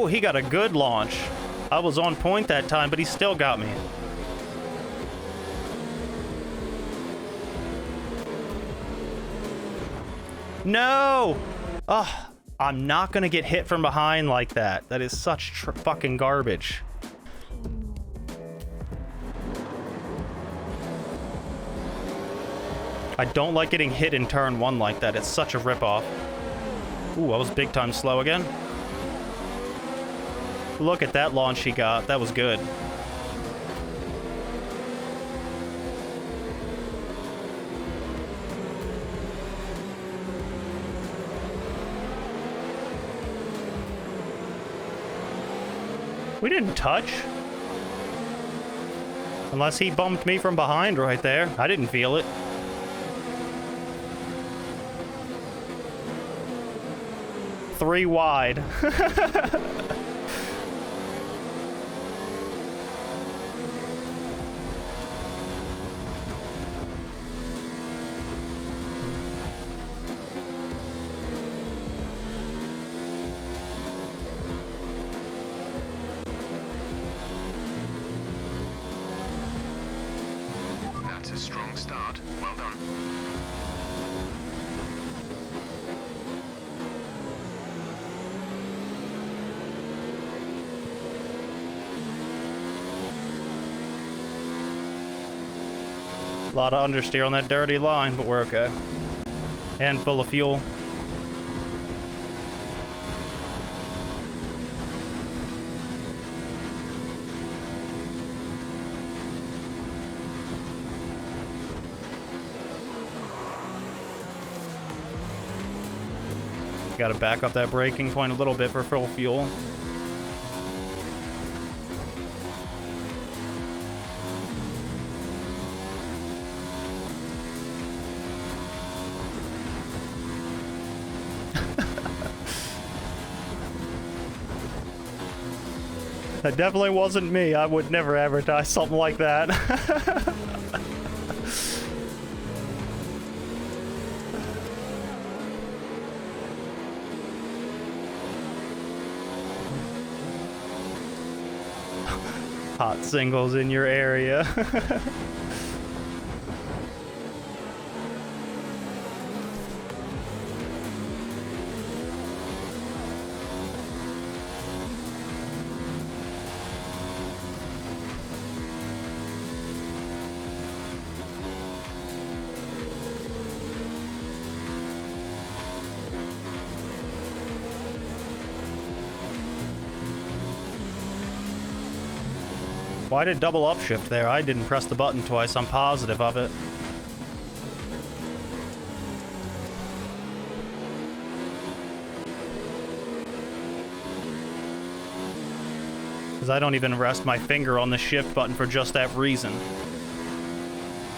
he got a good launch. I was on point that time, but he still got me. No! Ugh, I'm not gonna get hit from behind like that. That is such fucking garbage. I don't like getting hit in turn 1 like that. It's such a ripoff. Ooh, I was big time slow again. Look at that launch he got. That was good. We didn't touch. Unless he bumped me from behind right there. I didn't feel it. Three wide. That's a strong start. Well done. A lot of understeer on that dirty line, but we're okay. And full of fuel. Got to back up that braking point a little bit for full fuel. That definitely wasn't me. I would never advertise something like that. Hot singles in your area. Why did double upshift there? I didn't press the button twice. I'm positive of it. Because I don't even rest my finger on the shift button for just that reason.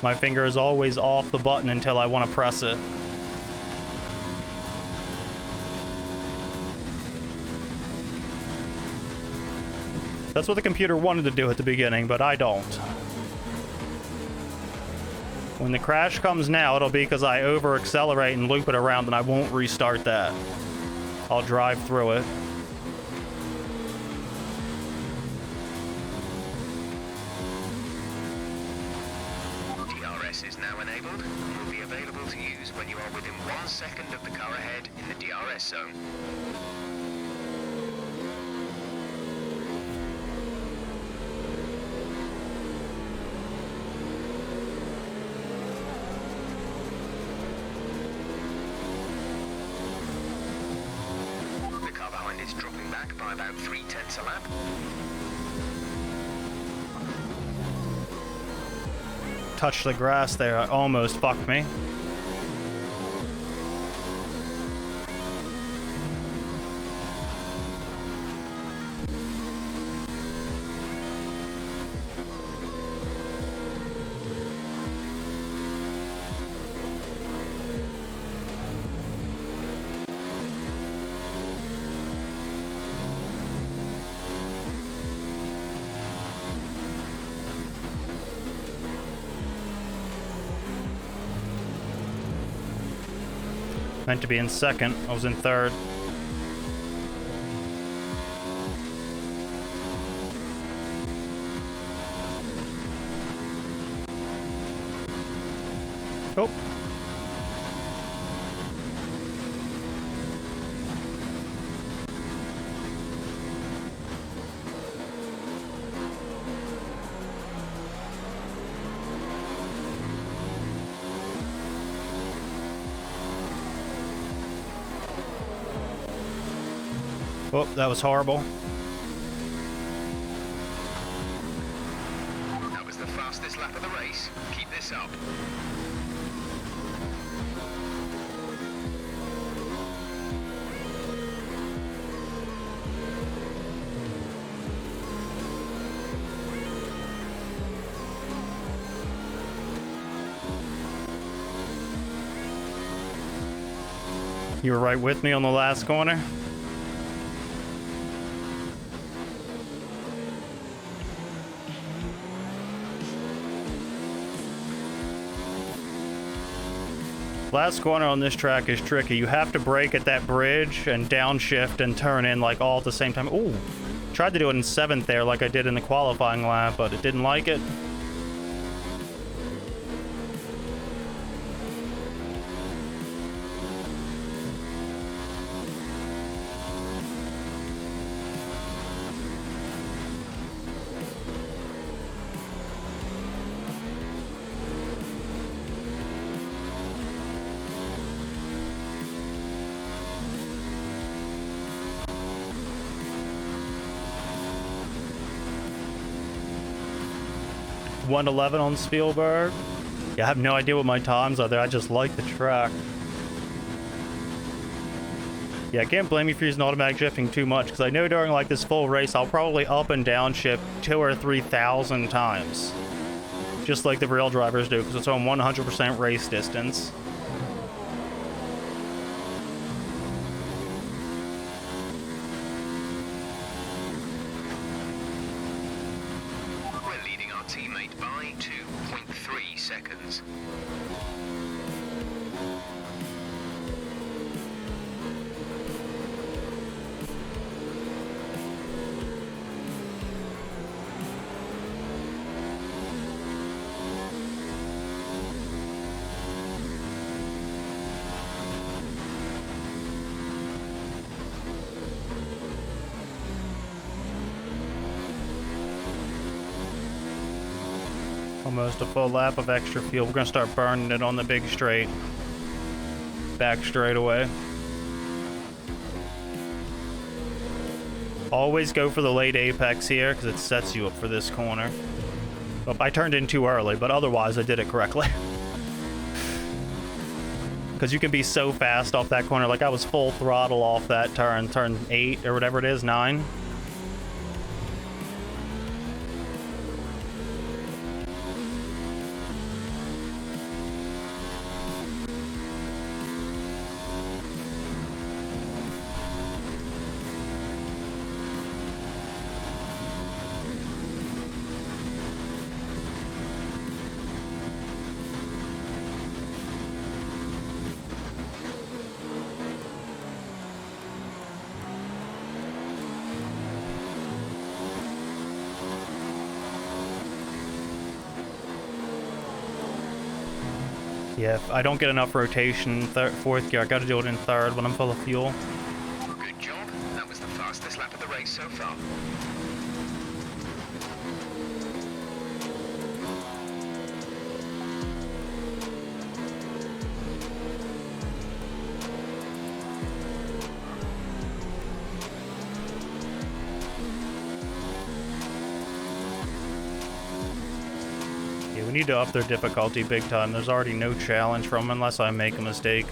My finger is always off the button until I want to press it. That's what the computer wanted to do at the beginning, but I don't. When the crash comes now, it'll be because I over-accelerate and loop it around, and I won't restart that. I'll drive through it. DRS is now enabled and will be available to use when you are within 1 second of the car ahead in the DRS zone. Is dropping back by about 0.3 a lap. Touched the grass there. It almost fucked me. Meant to be in second. I was in third. Oh. Oh, that was horrible. That was the fastest lap of the race. Keep this up. You were right with me on the last corner. Last corner on this track is tricky. You have to brake at that bridge and downshift and turn in like all at the same time. Ooh, tried to do it in 7th there like I did in the qualifying lap, but it didn't like it. .111 on Spielberg. Yeah, I have no idea what my times are there. I just like the track. Yeah, I can't blame you for using automatic shifting too much, because I know during like this full race, I'll probably up and down shift 2,000 or 3,000 times. Just like the real drivers do, because it's on 100% race distance. We're leading our teammate by 2.3 seconds. Almost a full lap of extra fuel. We're gonna start burning it on the big straight. Back straight away. Always go for the late apex here, because it sets you up for this corner. Oh, I turned in too early, but otherwise I did it correctly. Because you can be so fast off that corner. Like I was full throttle off that turn 8 or whatever it is, 9. Yeah, if I don't get enough rotation in 4th gear, I gotta do it in 3rd when I'm full of fuel. Good job. That was the fastest lap of the race so far. Yeah, we need to up their difficulty big time. There's already no challenge from them unless I make a mistake.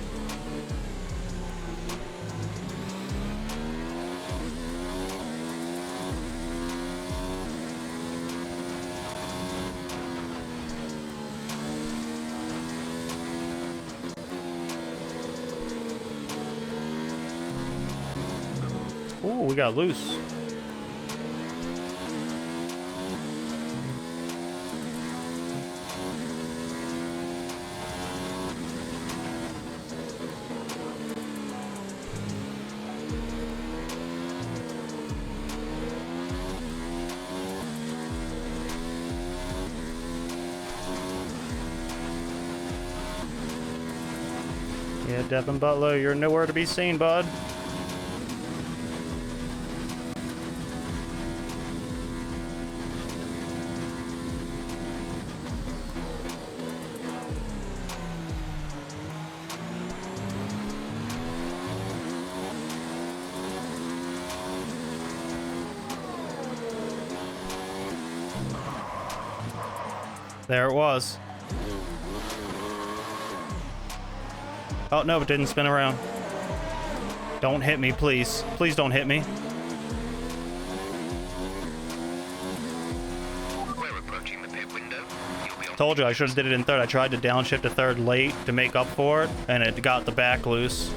Ooh, we got loose. Yeah, Devin Butler, you're nowhere to be seen, bud. There it was. Oh, no, it didn't spin around. Don't hit me, please. Please don't hit me. We're approaching the pit window. You'll be on. Told you I should have did it in third. I tried to downshift to third late to make up for it, and it got the back loose.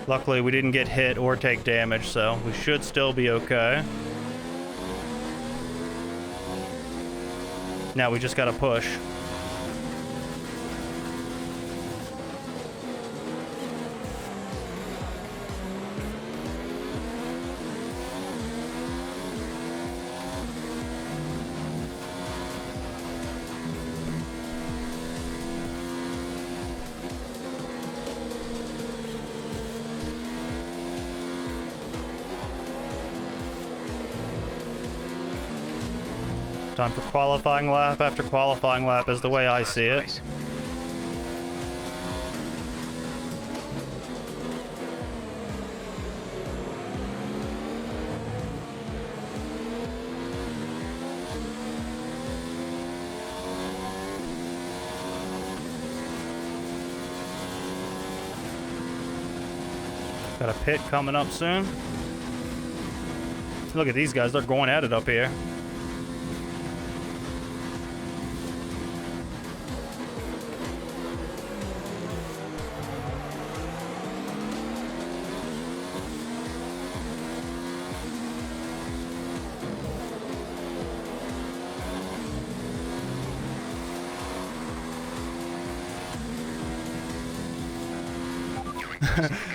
Luckily, we didn't get hit or take damage, so we should still be okay. Now we just gotta push. Time for qualifying lap after qualifying lap is the way I see it. Place. Got a pit coming up soon. Look at these guys, they're going at it up here.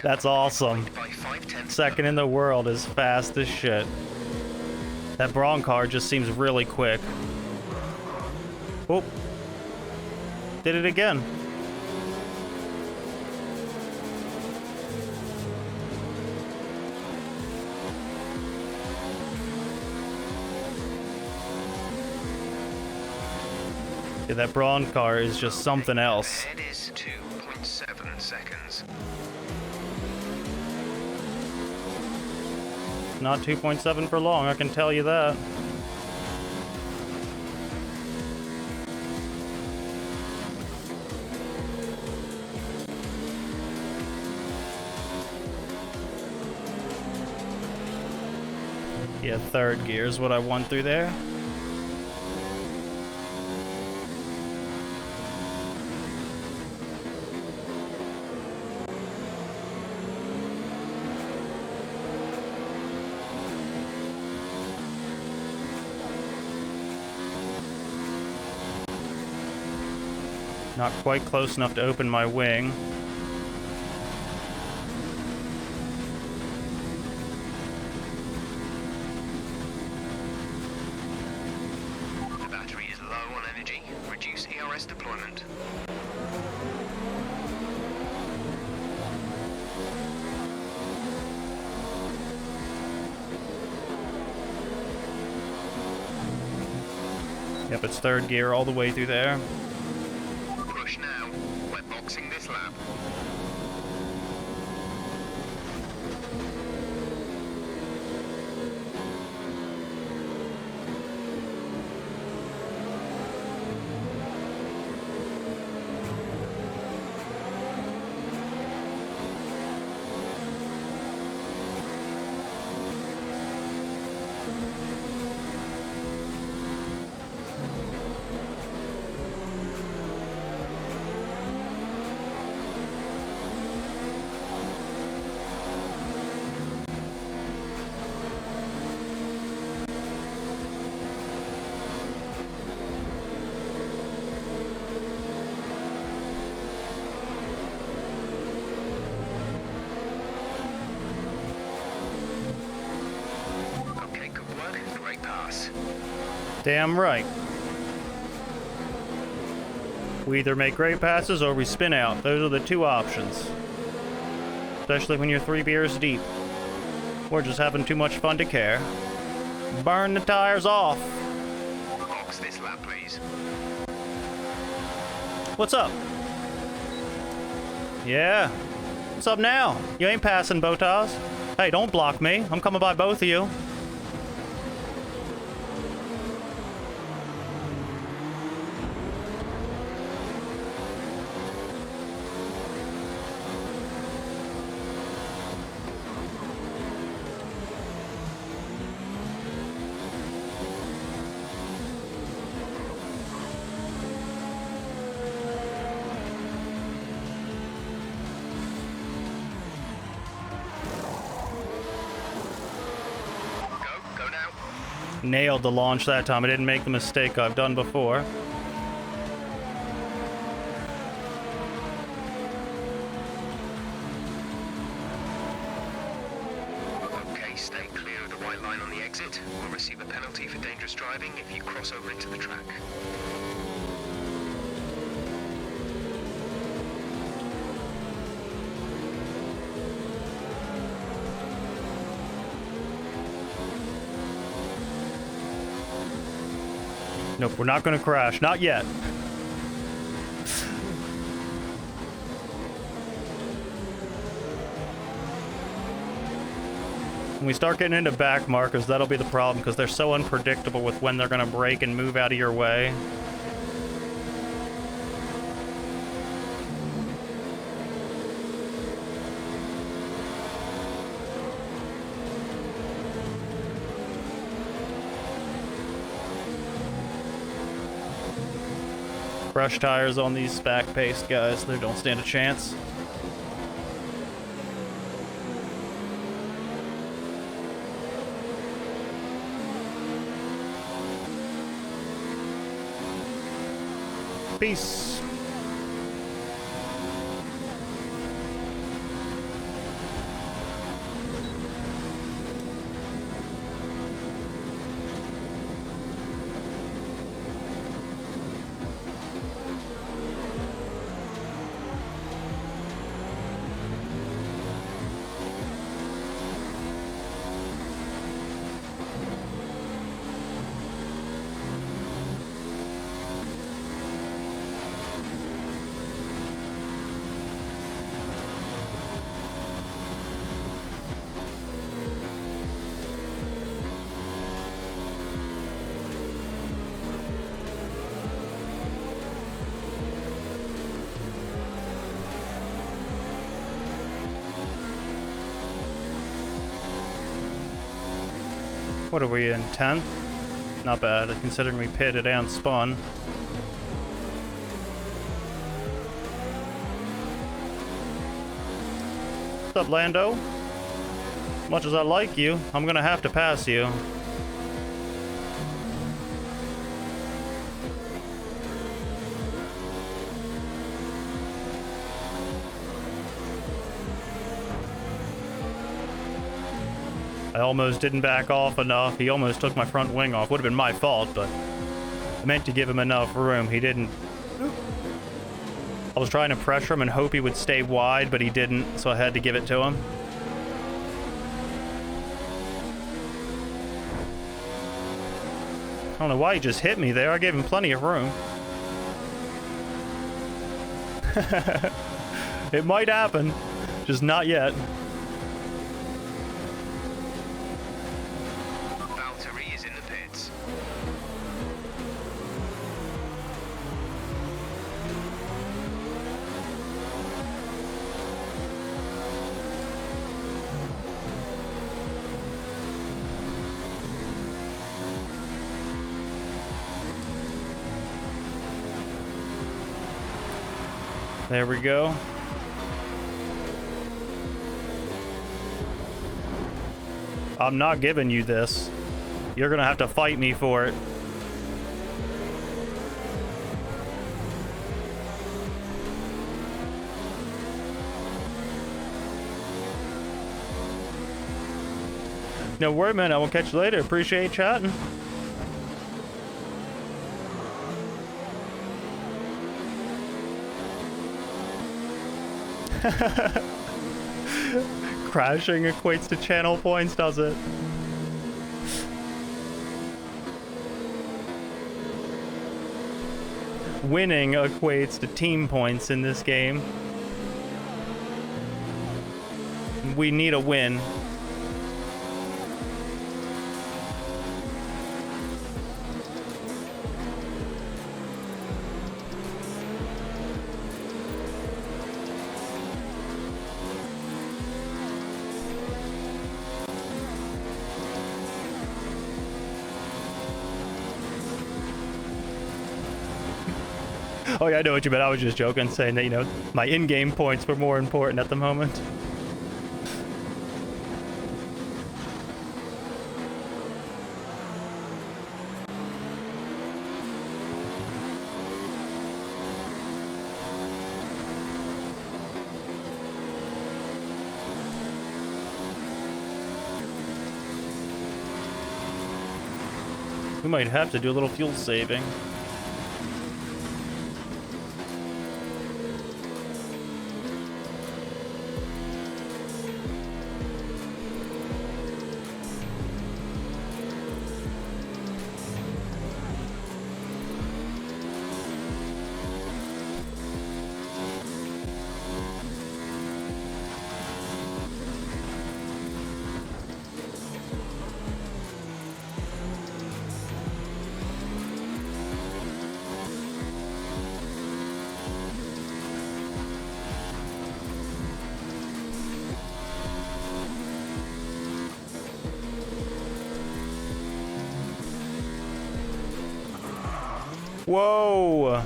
That's awesome. By 5/10. Second in the world is fast as shit. That Braun car just seems really quick. Oop. Did it again. Yeah, that Braun car is just something else. Ahead is 2.7 seconds. Not 2.7 for long, I can tell you that. Yeah, third gear is what I won through there. Not quite close enough to open my wing. The battery is low on energy. Reduce ERS deployment. Yep, it's third gear all the way through there. Push now. Wet boxing this lap. Damn right. We either make great passes or we spin out. Those are the two options. Especially when you're 3 beers deep. We're just having too much fun to care. Burn the tires off. Box this lap, please. What's up? Yeah. What's up now? You ain't passing, Botas. Hey, don't block me. I'm coming by both of you. Go now. Nailed the launch that time. I didn't make the mistake I've done before. Okay, stay clear of the white line on the exit. We'll receive a penalty for dangerous driving if you cross over into the track. Nope, we're not going to crash. Not yet. When we start getting into back markers, that'll be the problem because they're so unpredictable with when they're going to brake and move out of your way. Fresh tires on these back-paced guys. They don't stand a chance. Peace. What are we in, 10th? Not bad, considering we pitted and spun. What's up, Lando? Much as I like you, I'm gonna have to pass you. I almost didn't back off enough. He almost took my front wing off. Would have been my fault, but I meant to give him enough room. He didn't. I was trying to pressure him and hope he would stay wide, but he didn't, so I had to give it to him. I don't know why he just hit me there. I gave him plenty of room. It might happen, just not yet. Valtteri is in the pits. There we go. I'm not giving you this. You're gonna have to fight me for it. No, wait a minute. I will catch you later. Appreciate chatting. Crashing equates to channel points, does it? Winning equates to team points in this game. We need a win. Oh yeah, I know what you meant. I was just joking, saying that, you know, my in-game points were more important at the moment. We might have to do a little fuel saving. Whoa!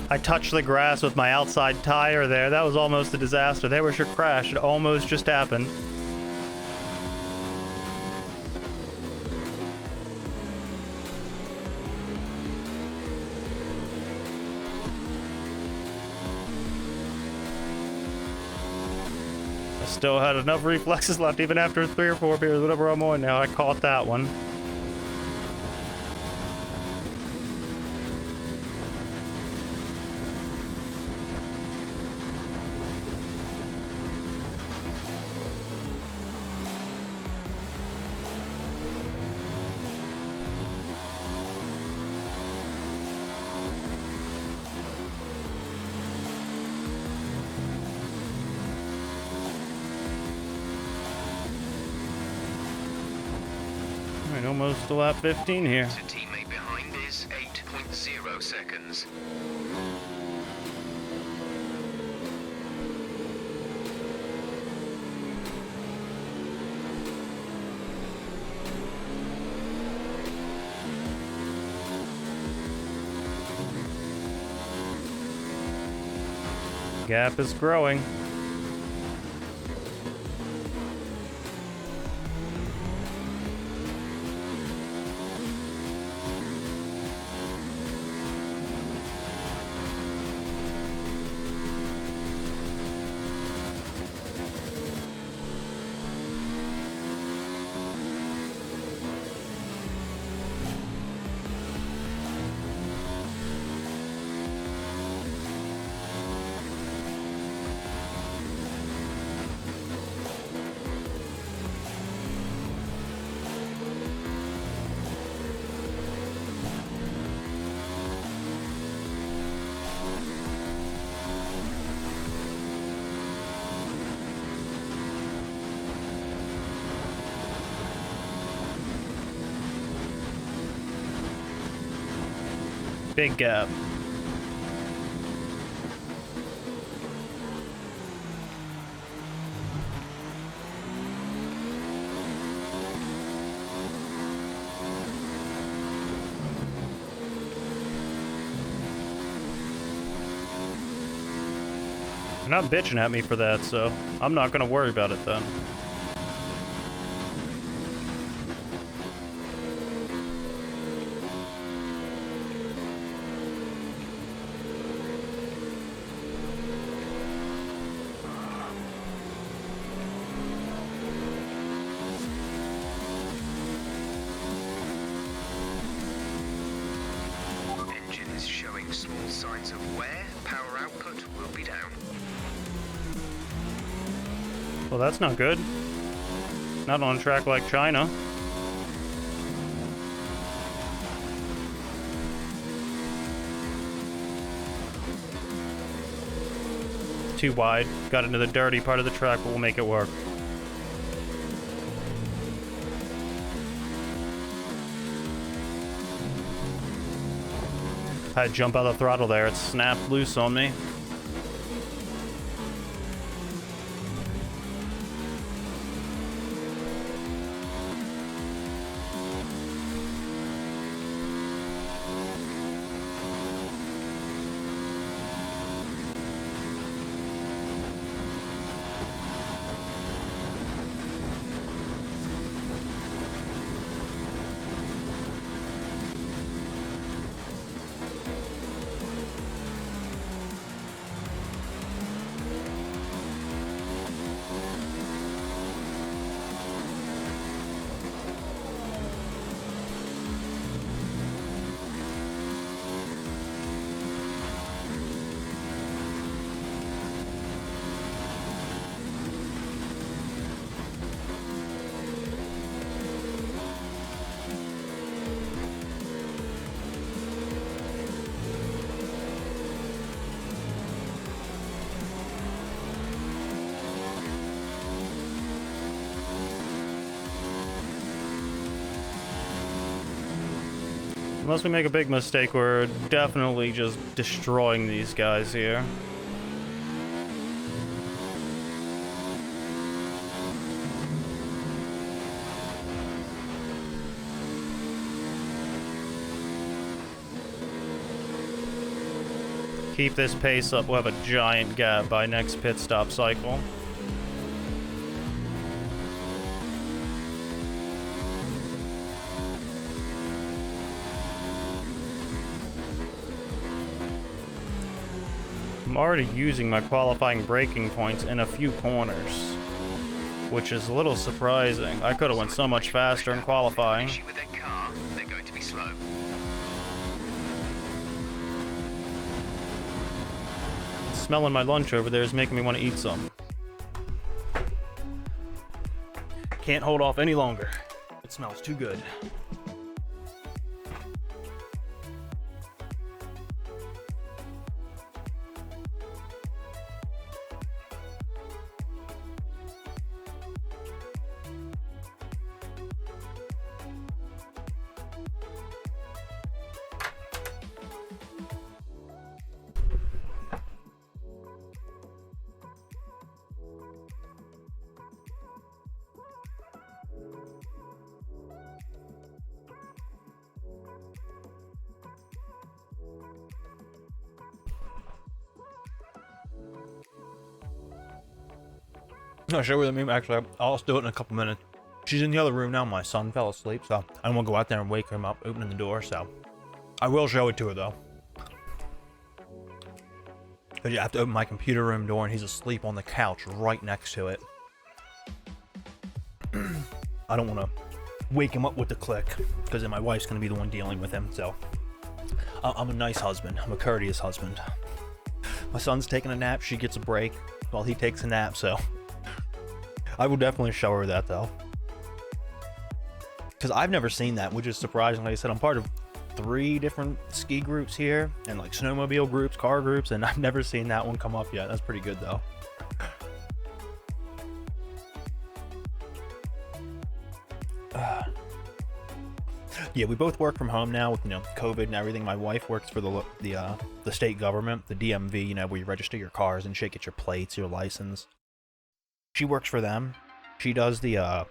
I touched the grass with my outside tire there. That was almost a disaster. There was your crash. It almost just happened. I still had enough reflexes left even after 3 or 4 beers, whatever I'm on now. I caught that one. Alright, almost to lap 15 here. The teammate behind is 8.0 seconds. Gap is growing. Big gap. They're not bitching at me for that, so I'm not gonna worry about it then. Engine is showing small signs of wear. Power output will be down. Well, that's not good. Not on a track like China. Too wide. Got into the dirty part of the track, but we'll make it work. I had to jump out of the throttle there. It snapped loose on me. Unless we make a big mistake, we're definitely just destroying these guys here. Keep this pace up, we'll have a giant gap by next pit stop cycle. I'm already using my qualifying braking points in a few corners, which is a little surprising. I could have went so much faster in qualifying. With their car, they're going to be slow. Smelling my lunch over there is making me want to eat some. Can't hold off any longer. It smells too good. I'll show you the meme. Actually, I'll do it in a couple minutes. She's in the other room now. My son fell asleep, so I don't want to go out there and wake him up, opening the door. So I will show it to her though. But you have to open my computer room door, and he's asleep on the couch right next to it. I don't want to wake him up with the click, because then my wife's going to be the one dealing with him. So I'm a nice husband. I'm a courteous husband. My son's taking a nap. She gets a break while he takes a nap. So I will definitely show her that though, because I've never seen that, which is surprising. Like I said, I'm part of 3 different ski groups here, and like snowmobile groups, car groups, and I've never seen that one come up yet. That's pretty good though. Yeah, we both work from home now with, you know, COVID and everything. My wife works for the state government, the DMV, you know, where you register your cars and shit, get your plates, your license. She works for them. She does the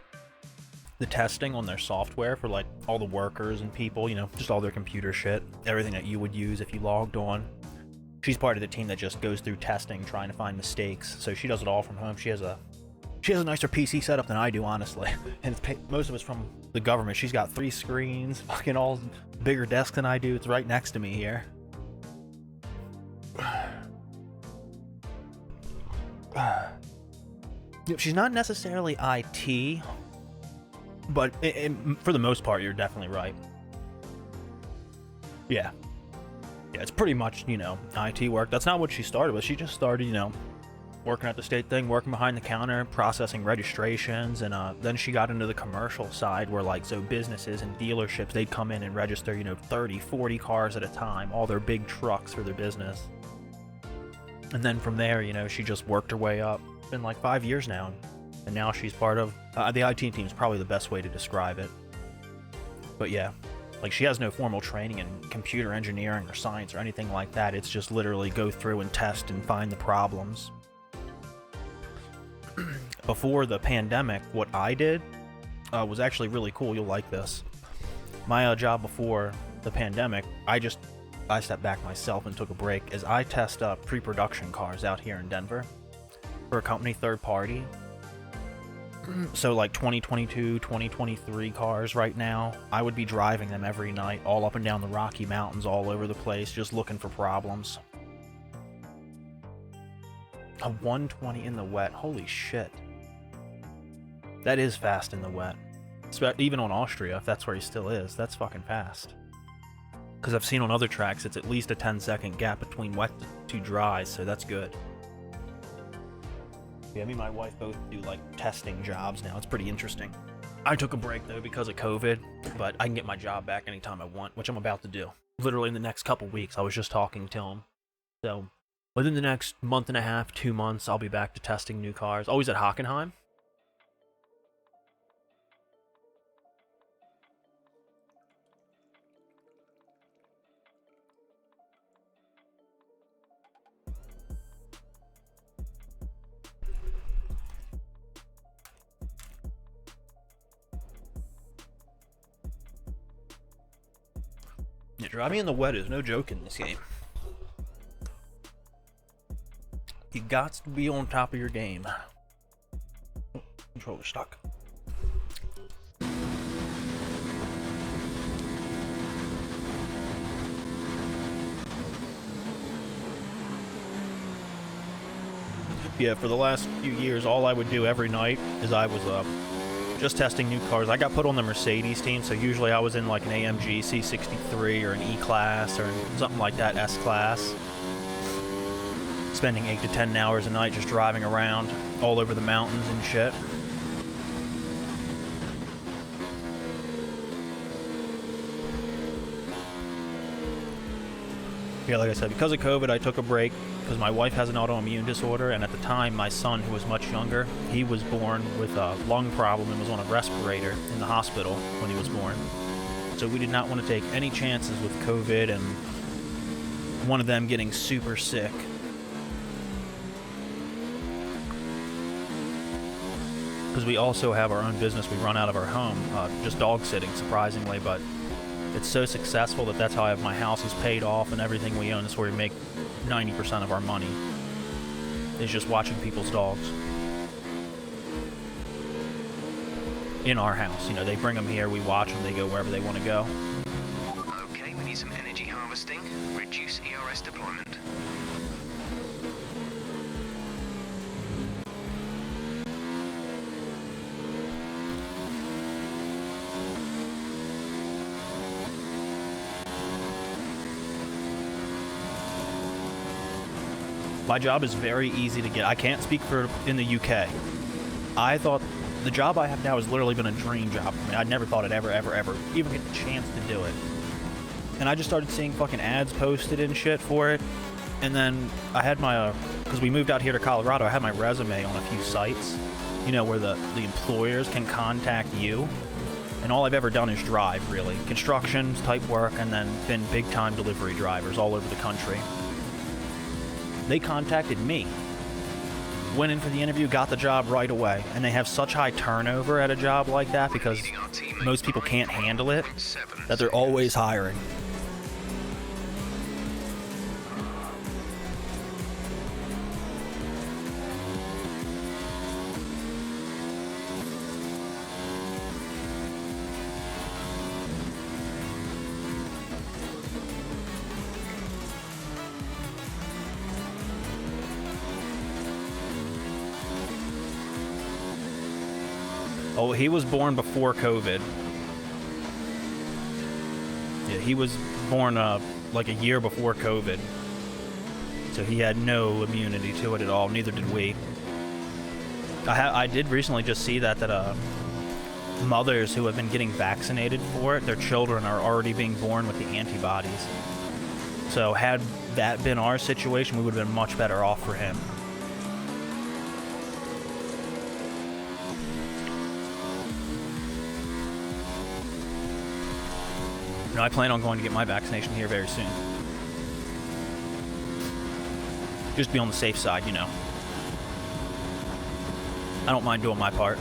testing on their software for like all the workers and people, you know, just all their computer shit, everything that you would use if you logged on. She's part of the team that just goes through testing, trying to find mistakes. So she does it all from home. She has a nicer PC setup than I do, honestly. And most of it's from the government. She's got 3 screens, fucking all bigger desk than I do. It's right next to me here. She's not necessarily IT, but for the most part, you're definitely right. Yeah, it's pretty much, you know, IT work. That's not what she started with. She just started, you know, working at the state thing, working behind the counter, processing registrations, and then she got into the commercial side where, like, so businesses and dealerships, they'd come in and register, you know, 30, 40 cars at a time, all their big trucks for their business. And then from there, you know, she just worked her way up. It's been like 5 years now, and now she's part of the IT team is probably the best way to describe it. But yeah, like, she has no formal training in computer engineering or science or anything like that. It's just literally go through and test and find the problems. Before the pandemic, what I did was actually really cool. You'll like this. My job before the pandemic, I stepped back myself and took a break as I test pre-production cars out here in Denver for a company, third party. So like 2022, 2023 cars right now, I would be driving them every night, all up and down the Rocky Mountains, all over the place, just looking for problems. A 120 in the wet, holy shit. That is fast in the wet. Even on Austria, if that's where he still is, that's fucking fast. Because I've seen on other tracks, it's at least a 10-second gap between wet to dry, so that's good. Yeah, me and my wife both do, like, testing jobs now. It's pretty interesting. I took a break, though, because of COVID, but I can get my job back anytime I want, which I'm about to do. Literally in the next couple weeks. I was just talking to him. So, within the next month and a half, 2 months, I'll be back to testing new cars. Always at Hockenheim. Yeah, driving in the wet is no joke in this game. You got to be on top of your game. Oh, controller stuck. Yeah, for the last few years, all I would do every night is I was just testing new cars. I got put on the Mercedes team, so usually I was in like an AMG C63 or an E-Class or something like that, S-Class. Spending 8 to 10 hours a night just driving around all over the mountains and shit. Yeah, like I said, because of COVID, I took a break because my wife has an autoimmune disorder, and at the time, my son, who was much younger, he was born with a lung problem and was on a respirator in the hospital when he was born. So we did not want to take any chances with COVID and one of them getting super sick. Because we also have our own business we run out of our home, just dog sitting, surprisingly, but it's so successful that's how I have my house is paid off and everything we own. That's where we make 90% of our money, is just watching people's dogs in our house. You know, they bring them here, we watch them, they go wherever they want to go. Okay, we need some energy harvesting. Reduce ERS deployment. My job is very easy to get. I can't speak for in the UK. I thought the job I have now has literally been a dream job for me. I never thought I'd ever even get the chance to do it. And I just started seeing fucking ads posted and shit for it. And then I had my, because we moved out here to Colorado, I had my resume on a few sites, you know, where the employers can contact you. And all I've ever done is drive, really. Construction type work, and then been big time delivery drivers all over the country. They contacted me, went in for the interview, got the job right away, and they have such high turnover at a job like that because most people can't handle it that they're always hiring. Oh, he was born before COVID. Yeah, he was born like a year before COVID. so he had no immunity to it at all. Neither did we. I did recently just see that mothers who have been getting vaccinated for it, their children are already being born with the antibodies. So had that been our situation, we would have been much better off for him. No, I plan on going to get my vaccination here very soon. Just be on the safe side, you know. I don't mind doing my part.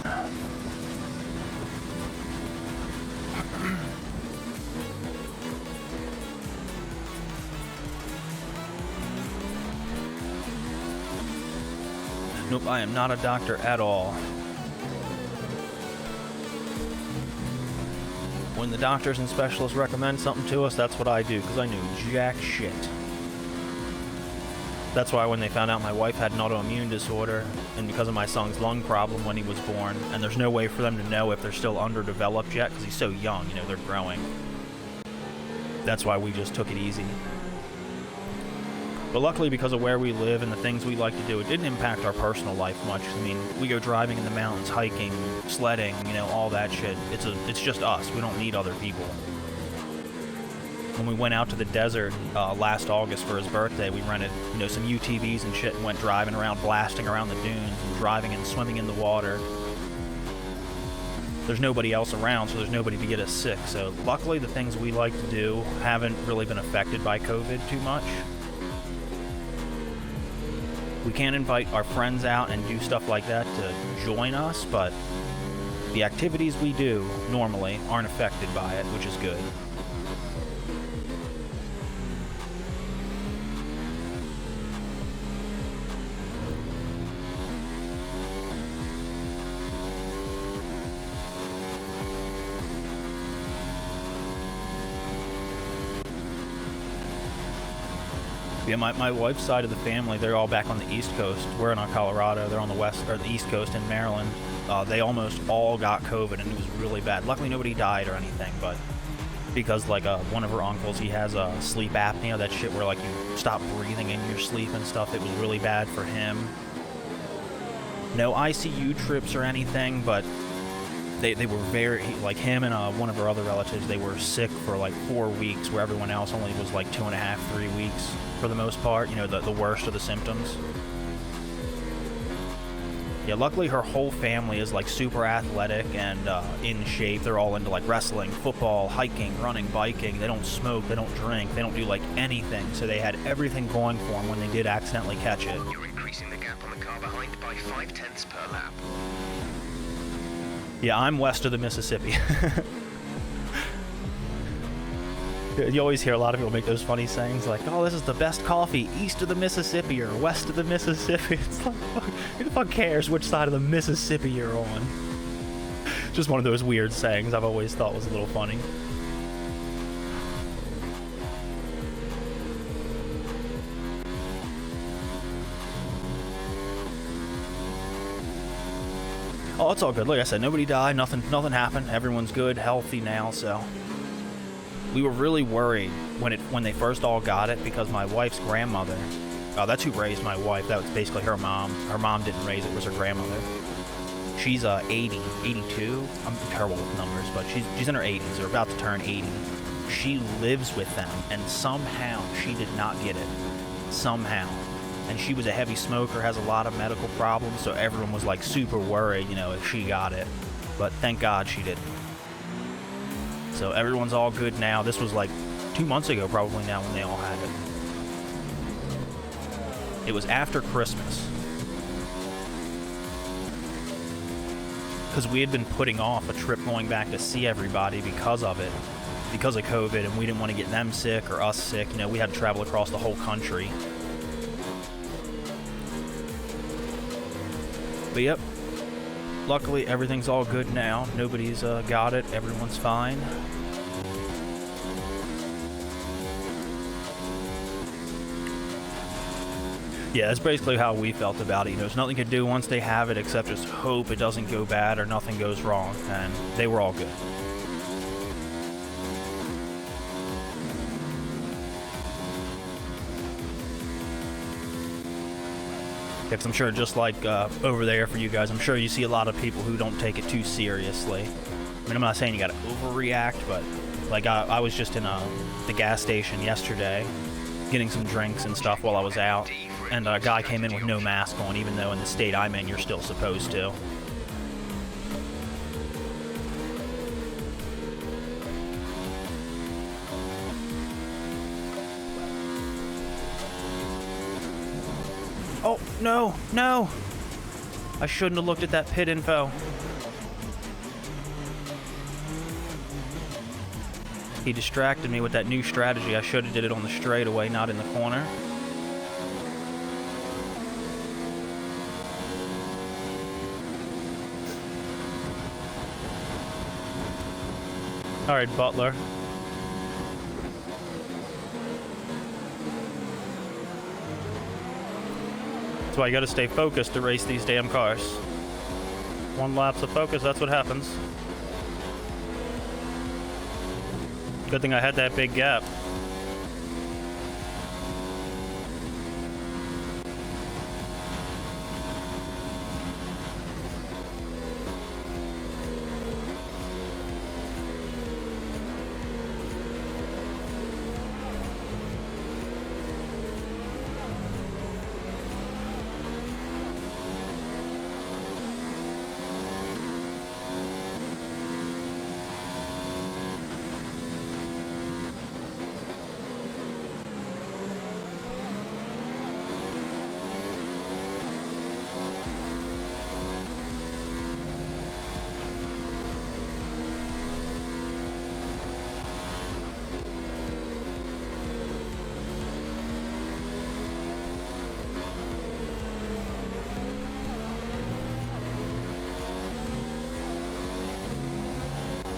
Nope, I am not a doctor at all. When the doctors and specialists recommend something to us, that's what I do, because I knew jack shit. That's why when they found out my wife had an autoimmune disorder, and because of my son's lung problem when he was born, and there's no way for them to know if they're still underdeveloped yet, because he's so young, you know, they're growing. That's why we just took it easy. But luckily, because of where we live and the things we like to do, it didn't impact our personal life much. I mean, we go driving in the mountains, hiking, sledding, you know, all that shit. It's just us. We don't need other people. When we went out to the desert last August for his birthday, we rented, you know, some UTVs and shit and went driving around, blasting around the dunes, and driving and swimming in the water. There's nobody else around, so there's nobody to get us sick. So luckily, the things we like to do haven't really been affected by COVID too much. We can't invite our friends out and do stuff like that to join us, but the activities we do normally aren't affected by it, which is good. Yeah, my wife's side of the family, they're all back on the East Coast. We're in Colorado. They're on the West or the East Coast in Maryland. They almost all got COVID, and it was really bad. Luckily, nobody died or anything, but because like one of her uncles, he has sleep apnea, that shit where like you stop breathing in your sleep and stuff. It was really bad for him. No ICU trips or anything, but they were very, like him and one of her other relatives, they were sick for like 4 weeks, where everyone else only was like 2.5, 3 weeks for the most part, you know, the worst of the symptoms. Yeah, luckily her whole family is like super athletic and in shape. They're all into like wrestling, football, hiking, running, biking. They don't smoke, they don't drink, they don't do like anything. So they had everything going for them when they did accidentally catch it. You're increasing the gap on the car behind by 0.5 per lap. Yeah, I'm west of the Mississippi. You always hear a lot of people make those funny sayings like, oh, this is the best coffee east of the Mississippi or west of the Mississippi. It's like, who the fuck cares which side of the Mississippi you're on? Just one of those weird sayings I've always thought was a little funny. Oh, it's all good. Like I said, nobody died, nothing happened. Everyone's good, healthy now, so. We were really worried when they first all got it, because my wife's grandmother, that's who raised my wife. That was basically her mom. Her mom didn't raise it, it was her grandmother. She's 80, 82. I'm terrible with numbers, but she's in her 80s, or about to turn 80. She lives with them, and somehow she did not get it. Somehow. And she was a heavy smoker, has a lot of medical problems, so everyone was like super worried, you know, if she got it. But thank God she didn't. So everyone's all good now. This was like 2 months ago probably now when they all had it. It was after Christmas. Because we had been putting off a trip going back to see everybody because of it. Because of COVID, and we didn't want to get them sick or us sick. You know, we had to travel across the whole country. But yep. Luckily, everything's all good now. Nobody's got it. Everyone's fine. Yeah, that's basically how we felt about it. You know, there's nothing to do once they have it except just hope it doesn't go bad or nothing goes wrong. And they were all good. Because I'm sure just like over there for you guys, I'm sure you see a lot of people who don't take it too seriously. I mean, I'm not saying you gotta overreact, but like I was just in the gas station yesterday getting some drinks and stuff while I was out, and a guy came in with no mask on, even though in the state I'm in you're still supposed to. Oh, no, no! I shouldn't have looked at that pit info. He distracted me with that new strategy. I should have did it on the straightaway, not in the corner. All right, Butler. That's why you gotta stay focused to race these damn cars. One lapse of focus, that's what happens. Good thing I had that big gap.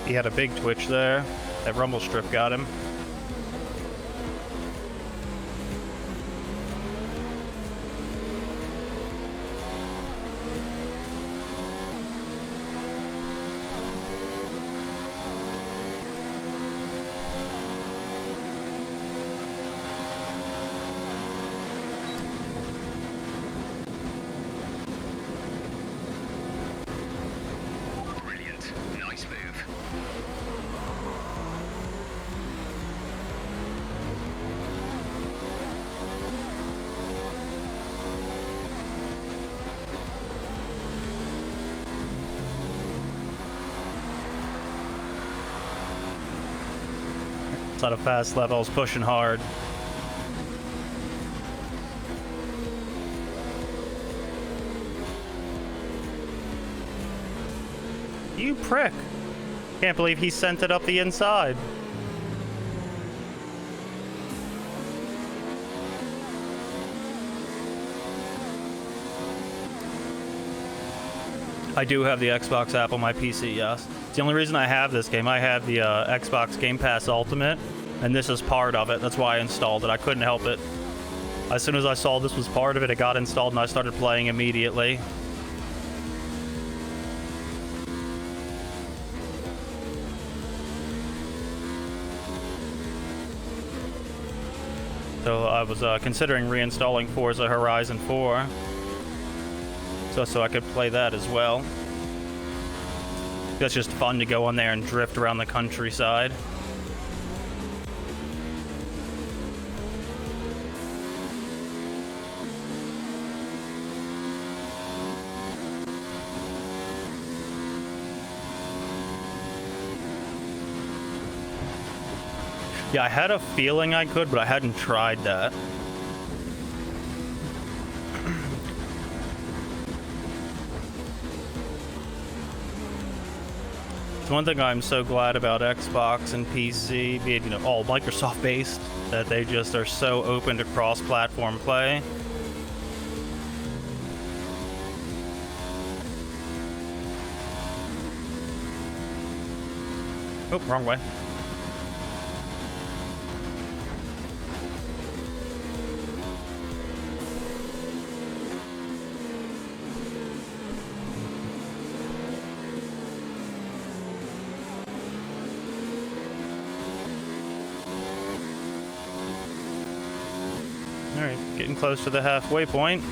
He had a big twitch there. That rumble strip got him. Brilliant. Nice move. It's not a fast level, I was pushing hard. You prick. Can't believe he sent it up the inside. I do have the Xbox app on my PC, yes. It's the only reason I have this game. I have the Xbox Game Pass Ultimate, and this is part of it. That's why I installed it. I couldn't help it. As soon as I saw this was part of it, it got installed, and I started playing immediately. So I was considering reinstalling Forza Horizon 4. So I could play that as well. That's just fun to go on there and drift around the countryside. Yeah, I had a feeling I could, but I hadn't tried that. One thing I'm so glad about Xbox and PC, being all Microsoft based, that they just are so open to cross-platform play. Oh, wrong way. Alright, getting close to the halfway point.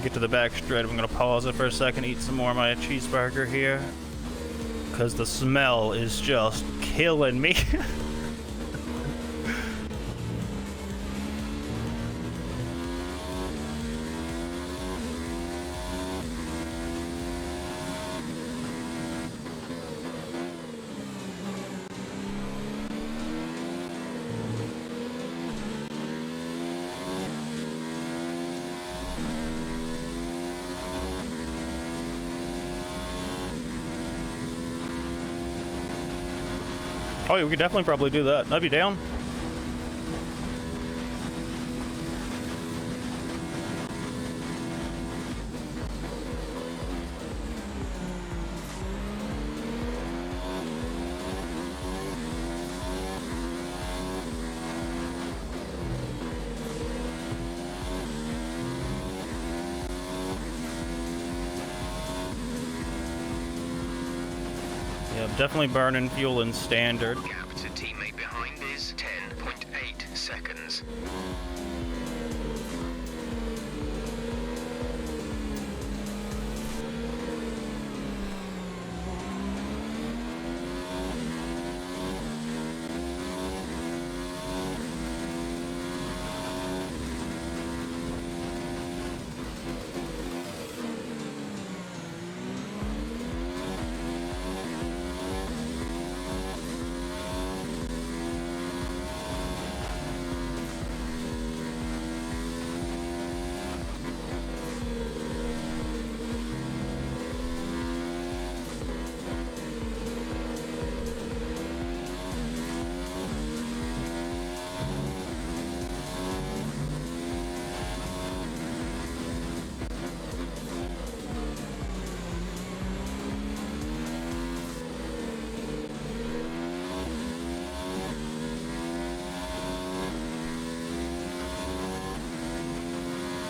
get to the back straight. I'm gonna pause it for a second, eat some more of my cheeseburger here, because the smell is just killing me. Oh yeah, we could definitely probably do that. I'd be down. Yeah, I'm definitely burning fuel in standard. Gap to teammate behind is 10.8 seconds.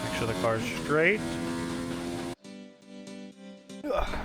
Make sure the car's straight. Ugh.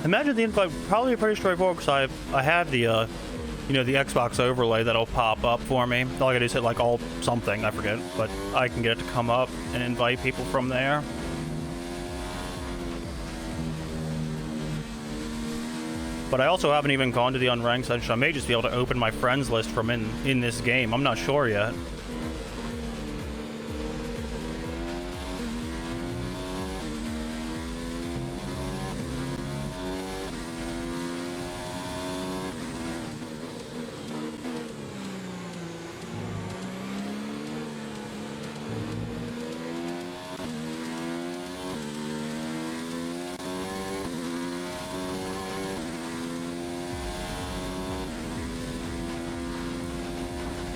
Imagine the invite probably pretty straightforward because I have the you know, the Xbox overlay that'll pop up for me. All I gotta do is hit like all something, I forget, but I can get it to come up and invite people from there. But I also haven't even gone to the unranked section. I may just be able to open my friends list from in this game. I'm not sure yet.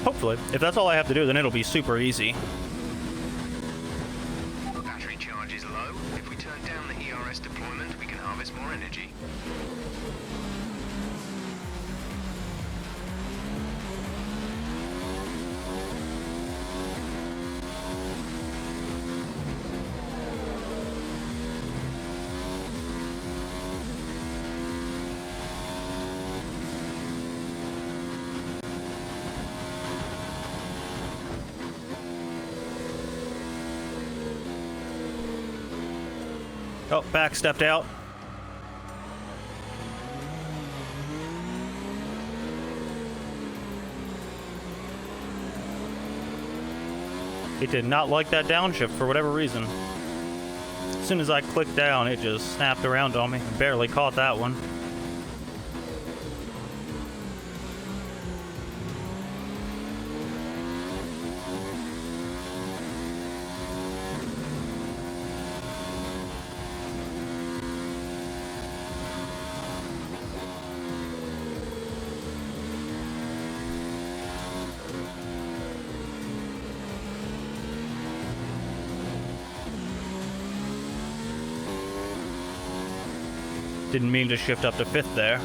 Hopefully. If that's all I have to do, then it'll be super easy. Battery charge is low. If we turn down the ERS deployment, we can harvest more energy. Oh, back stepped out. It did not like that downshift for whatever reason. As soon as I clicked down, it just snapped around on me. I barely caught that one. Didn't mean to shift up to 5th there.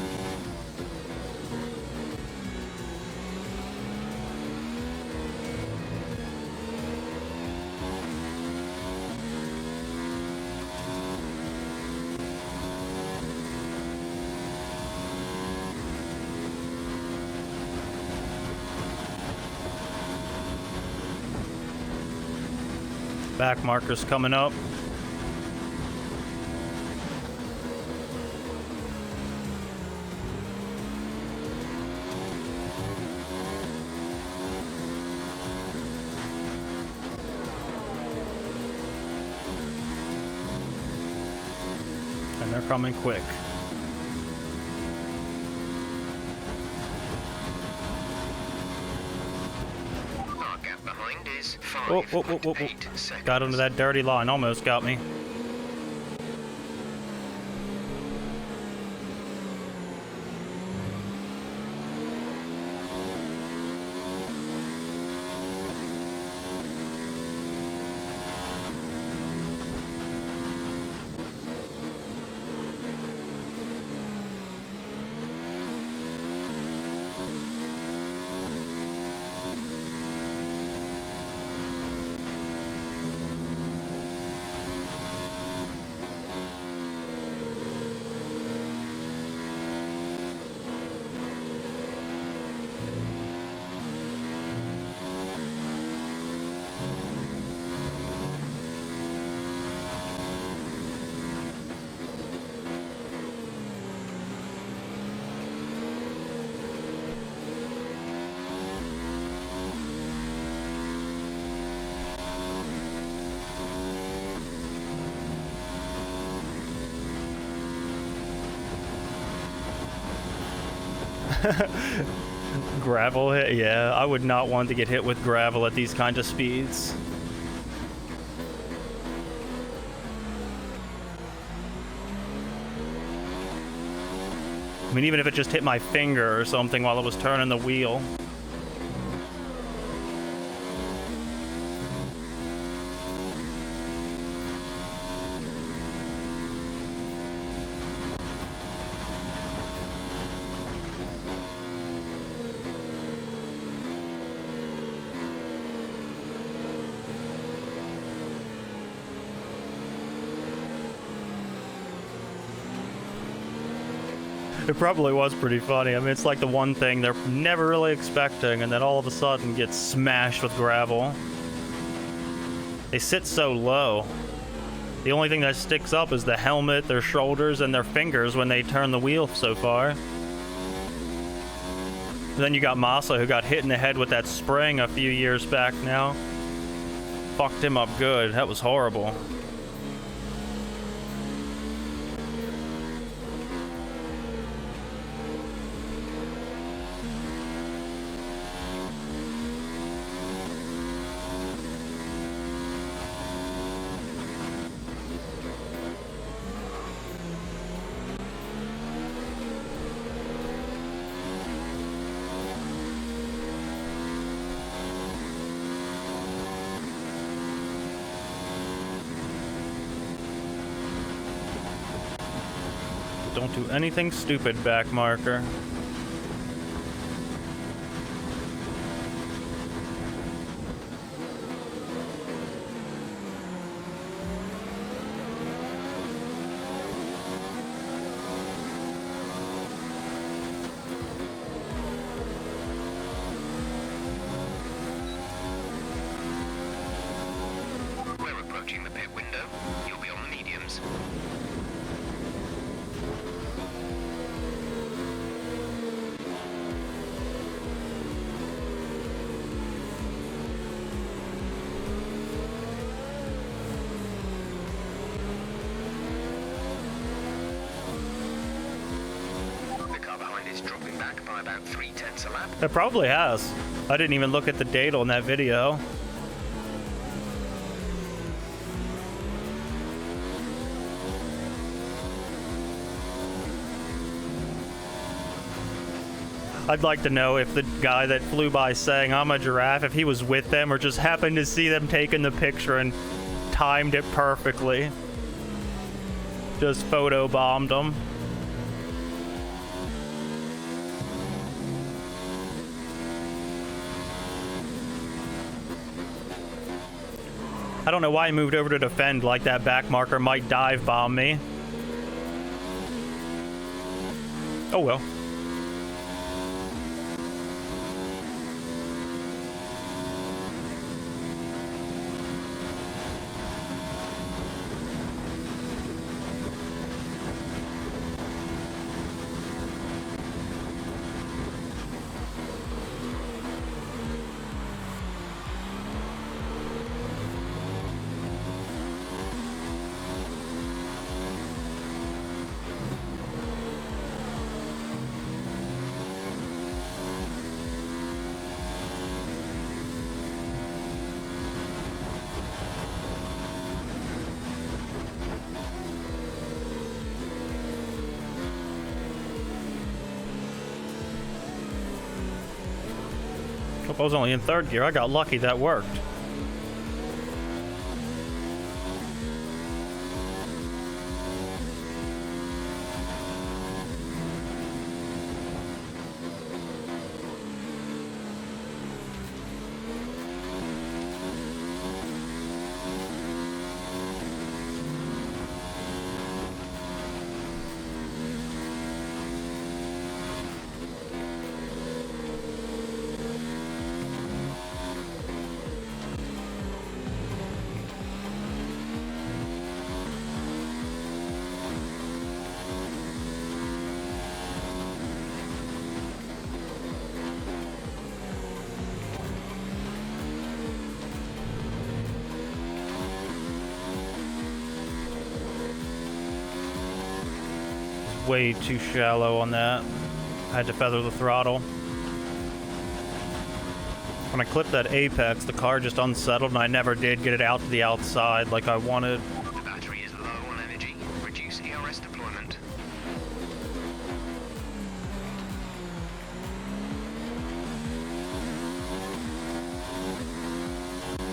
Back markers coming up. And they're coming quick. Our gap behind is Whoa, whoa, whoa, whoa, whoa. 5.8 seconds. Got under that dirty line, almost got me. Gravel hit? Yeah, I would not want to get hit with gravel at these kind of speeds. I mean, even if it just hit my finger or something while I was turning the wheel. It probably was pretty funny. I mean, it's like the one thing they're never really expecting, and then all of a sudden gets smashed with gravel. They sit so low. The only thing that sticks up is the helmet, their shoulders, and their fingers when they turn the wheel so far. And then you got Massa, who got hit in the head with that spring a few years back now. Fucked him up good. That was horrible. Don't do anything stupid, back marker. We're approaching the pit window. You'll be on the mediums. is dropping back by about 3/10 a lap. It probably has. I didn't even look at the data on that video. I'd like to know if the guy that flew by saying I'm a giraffe, if he was with them or just happened to see them taking the picture and timed it perfectly. Just photo bombed them. I don't know why he moved over to defend, like that back marker might dive bomb me. Oh well. I was only in third gear. I got lucky that worked. Way too shallow on that. I had to feather the throttle. When I clipped that apex, the car just unsettled and I never did get it out to the outside like I wanted. The battery is low on energy. Reduce ERS deployment.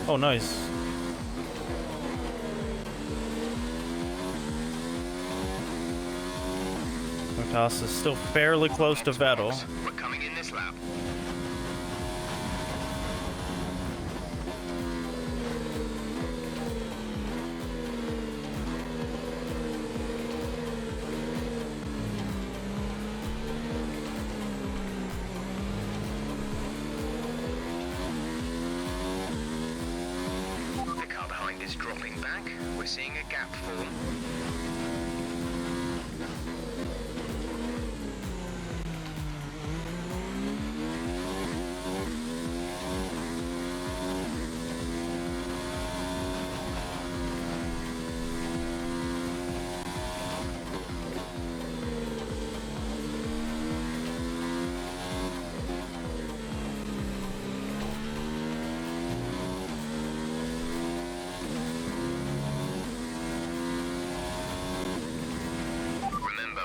Oh, nice. Bottas is still fairly close to Vettel. We're coming in this lap. The car behind is dropping back. We're seeing a gap form.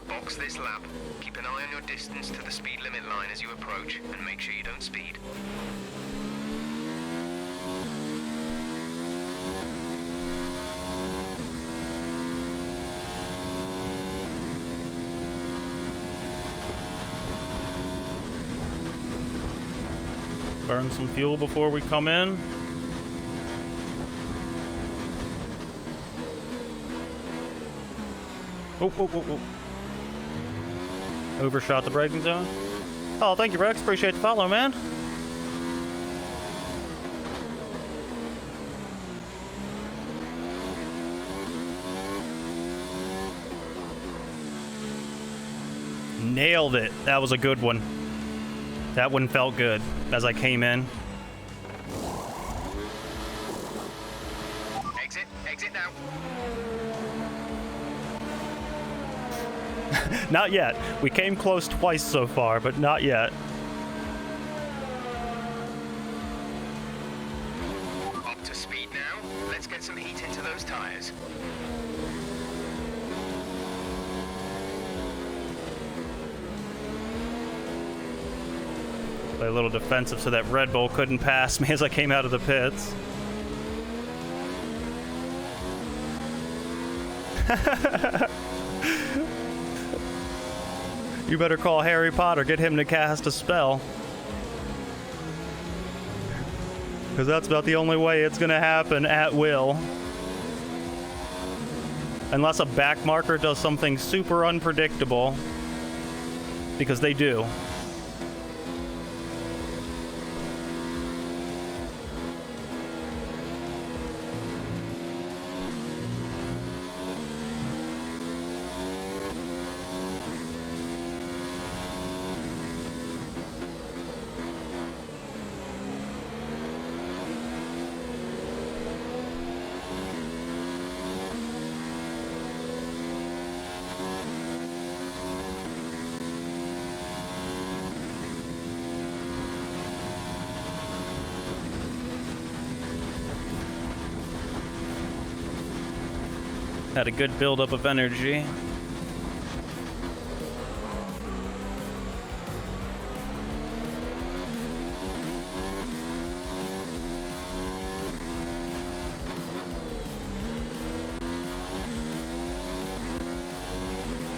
Box this lap. Keep an eye on your distance to the speed limit line as you approach, and make sure you don't speed. Burn some fuel before we come in. Oh, oh, oh, oh. Overshot the braking zone. Oh, thank you, Rex. Appreciate the follow, man. Nailed it. That was a good one. That one felt good as I came in. Exit now. Not yet. We came close twice so far, but not yet. Up to speed now. Let's get some heat into those tires. Play a little defensive so that Red Bull couldn't pass me as I came out of the pits. You better call Harry Potter, get him to cast a spell. Because that's about the only way it's gonna happen at will. Unless a back marker does something super unpredictable. Because they do. Had a good buildup of energy.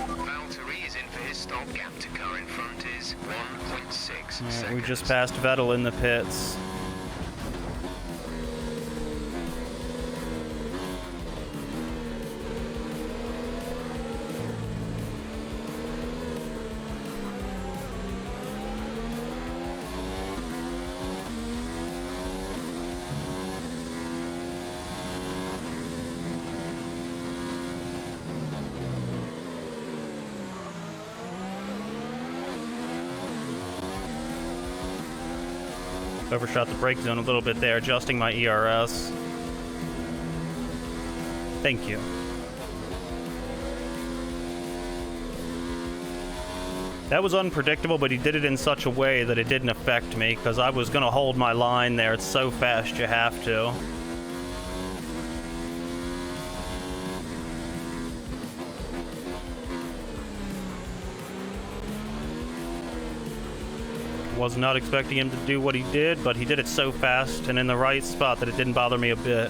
Valtteri is in for his stop. Gap to car in front is 1.6 seconds. We just passed Vettel in the pits. Overshot the brake zone a little bit there, adjusting my ERS. Thank you. That was unpredictable, but he did it in such a way that it didn't affect me, because I was going to hold my line there. It's so fast you have to. Was not expecting him to do what he did, but he did it so fast and in the right spot that it didn't bother me a bit.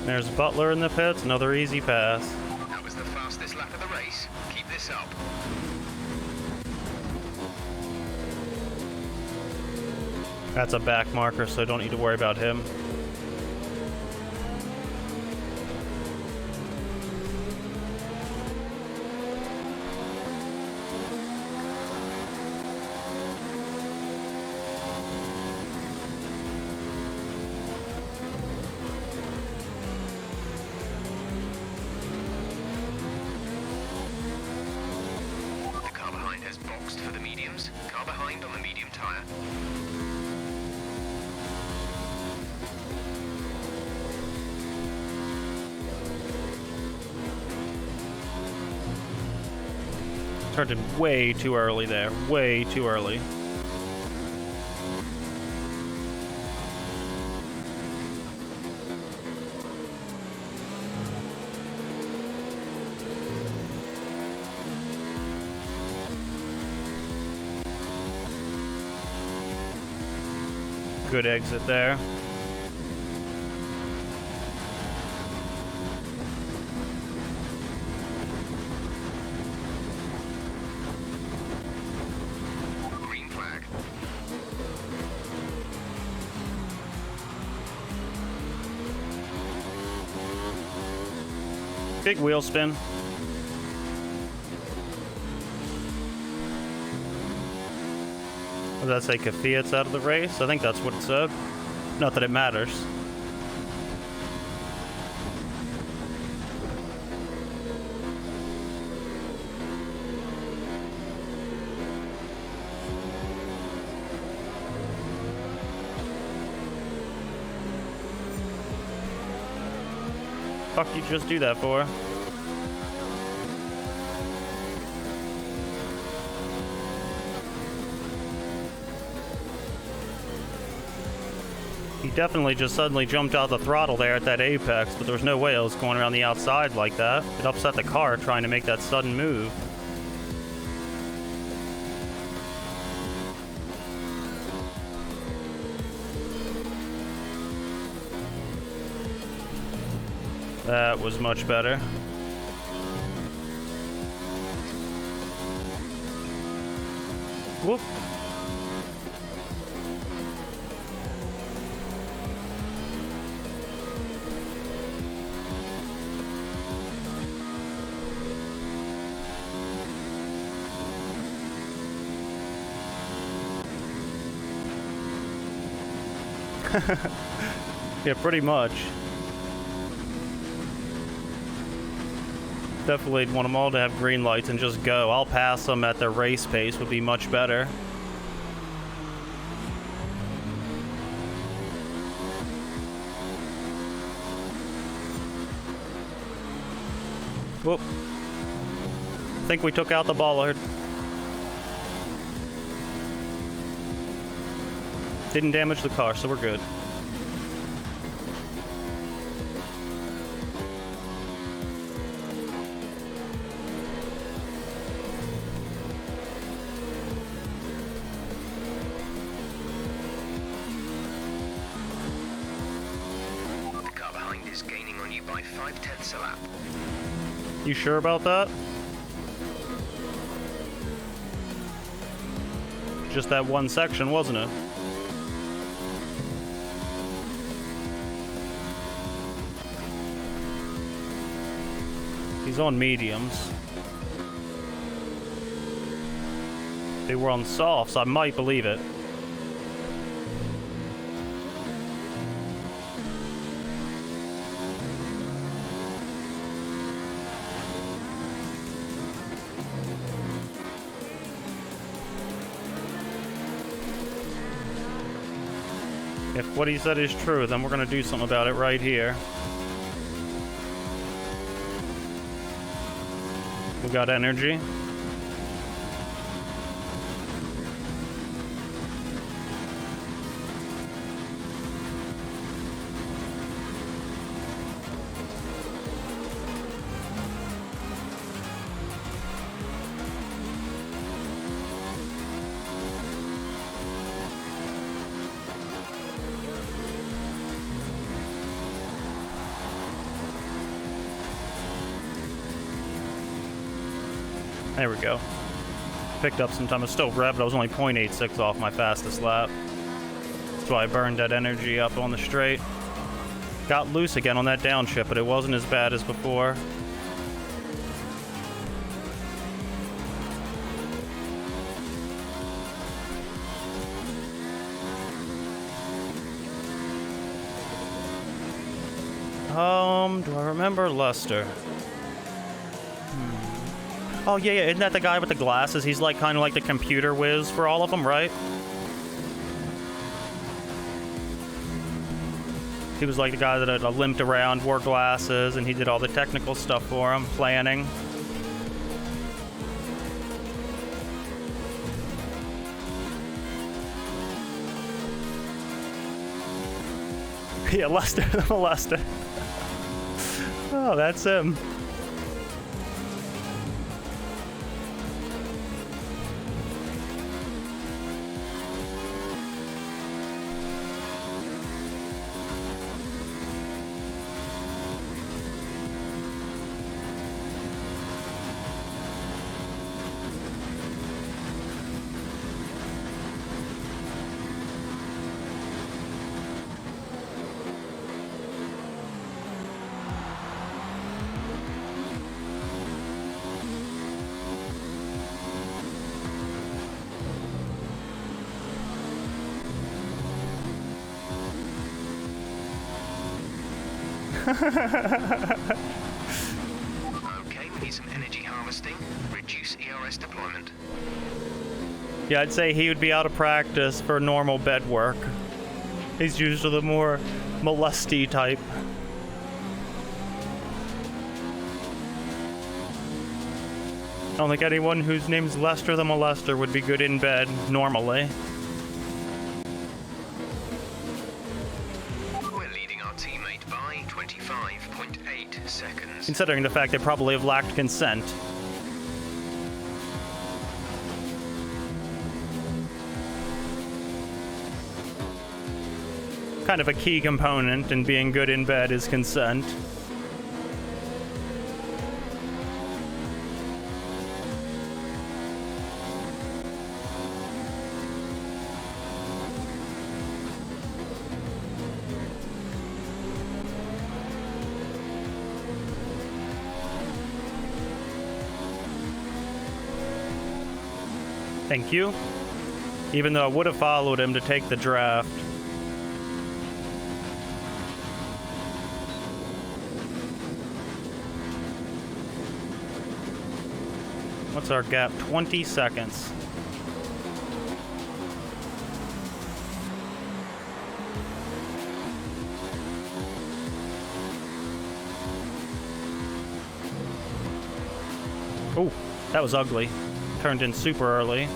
There's Butler in the pits, another easy pass. That was the fastest lap of the race. Keep this up. That's a back marker, so I don't need to worry about him. For the mediums, car behind on the medium tire. Turned in way too early there, way too early. Good exit there. Green flag. Big wheel spin. Or did that say Kvyat's out of the race? I think that's what it said. Not that it matters. Fuck you just do that for? He definitely just suddenly jumped out the throttle there at that apex, but there's no way I was going around the outside like that. It upset the car trying to make that sudden move. That was much better. Whoop. Yeah, pretty much. Definitely want them all to have green lights and just go. I'll pass them at their race pace would be much better. Whoop. I think we took out the bollard. Didn't damage the car, so we're good. The car behind is gaining on you by 0.5 a lap. You sure about that? Just that one section, wasn't it? He's on mediums. They were on softs, I might believe it. If what he said is true, then we're gonna do something about it right here. We got energy. There we go. Picked up some time. It's still red, but I was only 0.86 off my fastest lap. That's why I burned that energy up on the straight. Got loose again on that downshift, but it wasn't as bad as before. Do I remember Lester? Oh, yeah, isn't that the guy with the glasses? He's like kind of like the computer whiz for all of them, right? He was like the guy that limped around, wore glasses, and he did all the technical stuff for him, planning. Yeah, Lester the Molester. Oh, that's him. Okay, we need some energy harvesting. Reduce ERS deployment. Yeah, I'd say he would be out of practice for normal bed work. He's usually the more molesty type. I don't think anyone whose name's Lester the Molester would be good in bed normally. We're leading our teammate by 25.8 seconds. Considering the fact they probably have lacked consent. Kind of a key component in being good in bed is consent. Thank you. Even though I would have followed him to take the draft. What's our gap? 20 seconds. Oh, that was ugly. Turned in super early.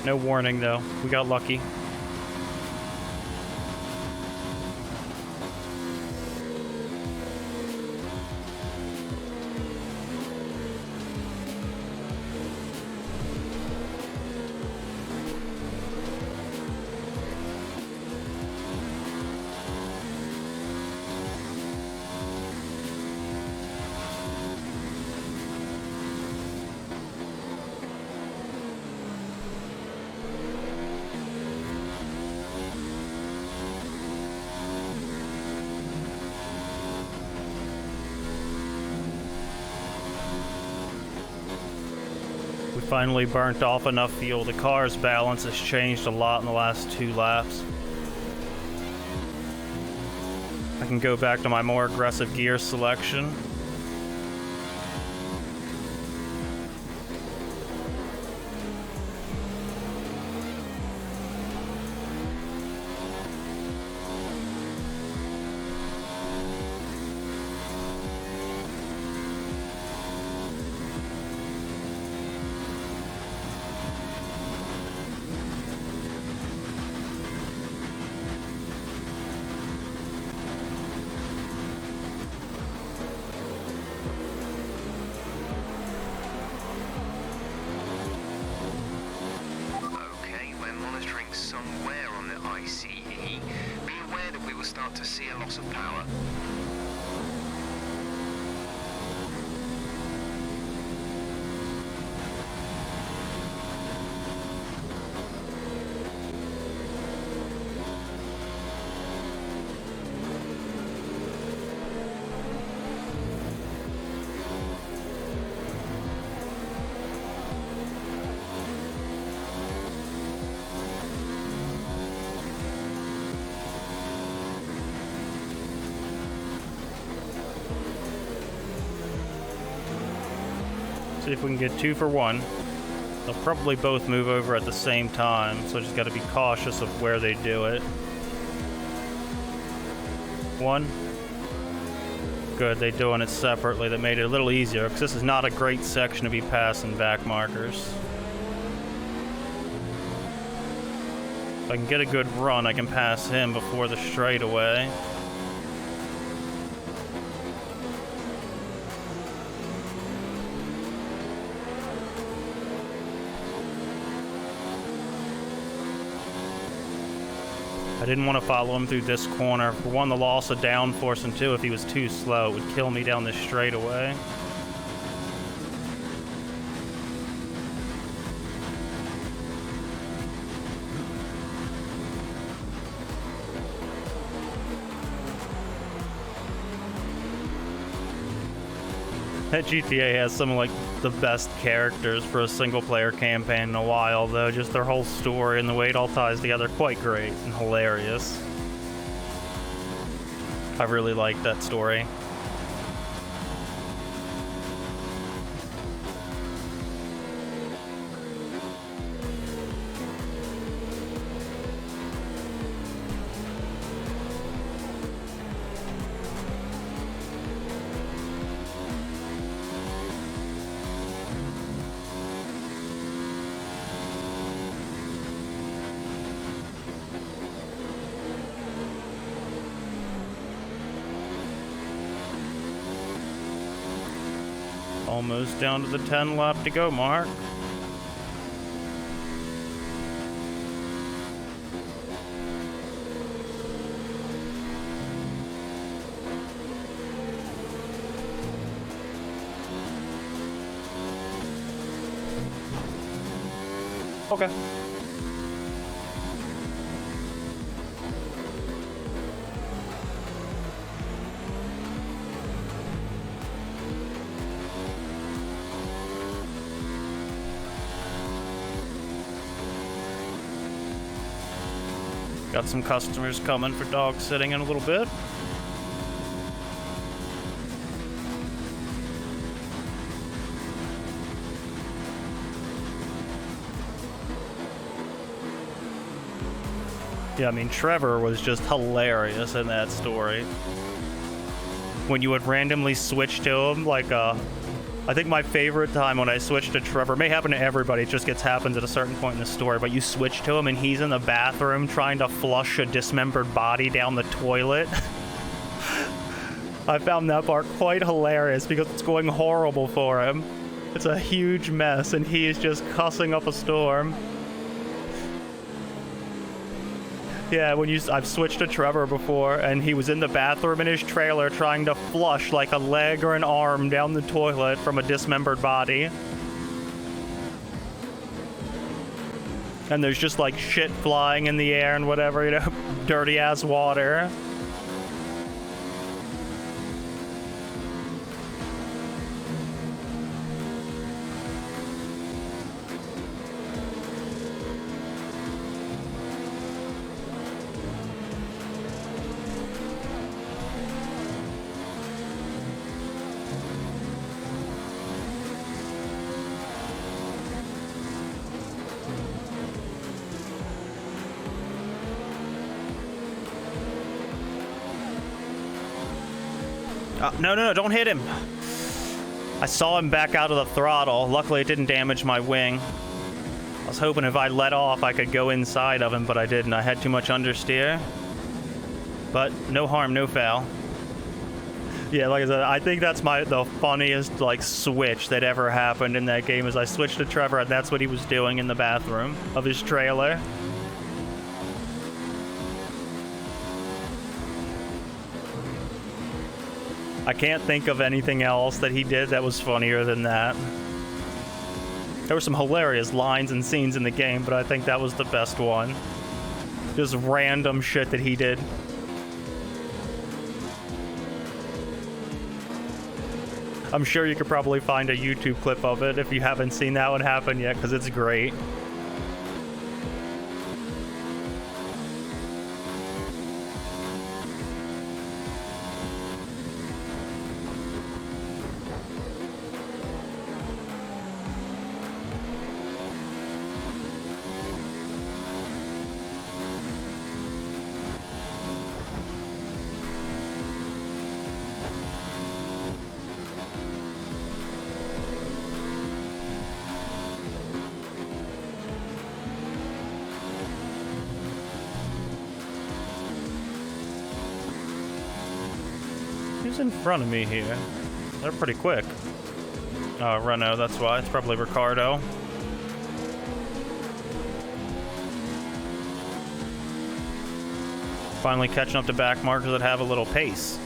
No warning though. We got lucky. Finally burnt off enough fuel. The car's balance has changed a lot in the last 2 laps. I can go back to my more aggressive gear selection. Somewhere on the ICE, be aware that we will start to see a loss of power. See if we can get 2 for 1. They'll probably both move over at the same time, so just got to be cautious of where they do it. 1. Good, they're doing it separately. That made it a little easier, because this is not a great section to be passing back markers. If I can get a good run, I can pass him before the straightaway. I didn't want to follow him through this corner. For one, the loss of downforce, and 2, if he was too slow, it would kill me down this straightaway. That GTA has some of like the best characters for a single player campaign in a while, though. Just their whole story and the way it all ties together, quite great and hilarious. I really liked that story. Almost down to the 10 lap to go mark. Okay. Got some customers coming for dog sitting in a little bit. Yeah, I mean, Trevor was just hilarious in that story. When you would randomly switch to him, like, I think my favorite time when I switched to Trevor, may happen to everybody, it just happens at a certain point in the story, but you switch to him and he's in the bathroom trying to flush a dismembered body down the toilet. I found that part quite hilarious because it's going horrible for him. It's a huge mess and he is just cussing up a storm. Yeah, I've switched to Trevor before, and he was in the bathroom in his trailer trying to flush like a leg or an arm down the toilet from a dismembered body. And there's just like shit flying in the air and whatever, you know, dirty ass water. No, don't hit him. I saw him back out of the throttle. Luckily, it didn't damage my wing. I was hoping if I let off, I could go inside of him, but I didn't. I had too much understeer. But no harm, no foul. Yeah, like I said, I think that's the funniest, like, switch that ever happened in that game is I switched to Trevor, and that's what he was doing in the bathroom of his trailer. I can't think of anything else that he did that was funnier than that. There were some hilarious lines and scenes in the game, but I think that was the best one. Just random shit that he did. I'm sure you could probably find a YouTube clip of it if you haven't seen that one happen yet, because it's great. Who's in front of me here? They're pretty quick. Oh, Renault, that's why. It's probably Ricardo. Finally catching up to back markers that have a little pace.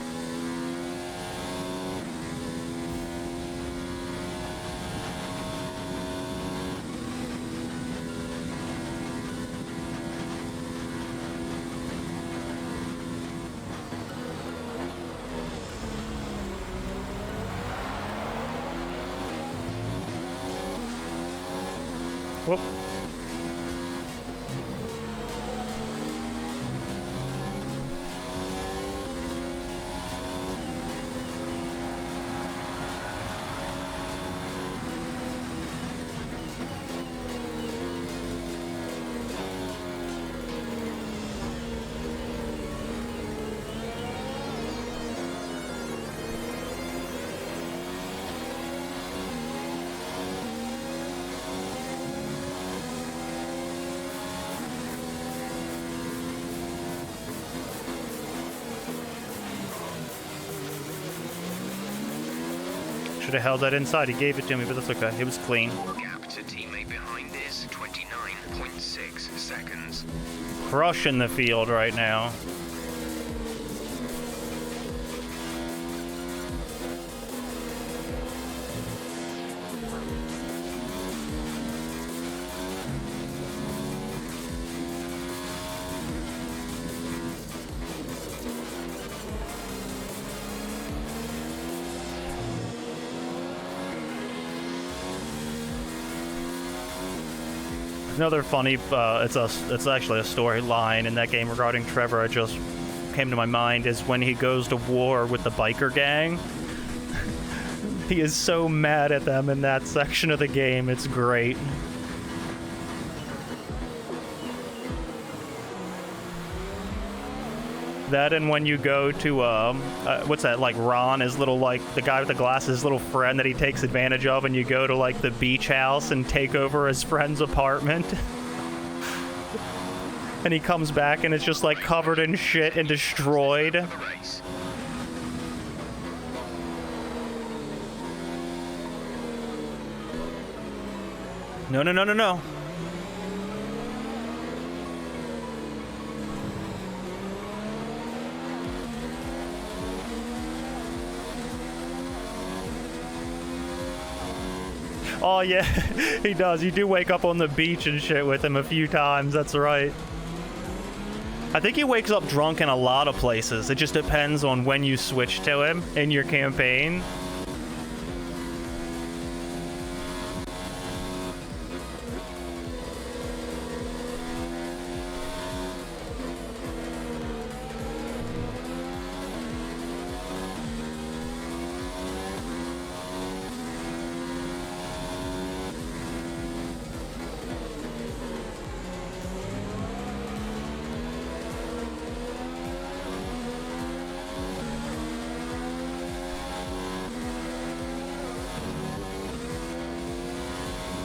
Whoop. Should have held that inside. He gave it to me, but that's okay. It was clean. Gap to teammate behind is 29.6 seconds. Crushing the field right now. Another funny, it's actually a storyline in that game regarding Trevor. It just came to my mind is when he goes to war with the biker gang. He is so mad at them in that section of the game. It's great. That and when you go to, what's that, like Ron, his little, like, the guy with the glasses, his little friend that he takes advantage of, and you go to, like, the beach house and take over his friend's apartment. And he comes back and it's just, like, covered in shit and destroyed. The race. No, no, no, no, no. Oh, yeah, he does. You do wake up on the beach and shit with him a few times. That's right. I think he wakes up drunk in a lot of places. It just depends on when you switch to him in your campaign.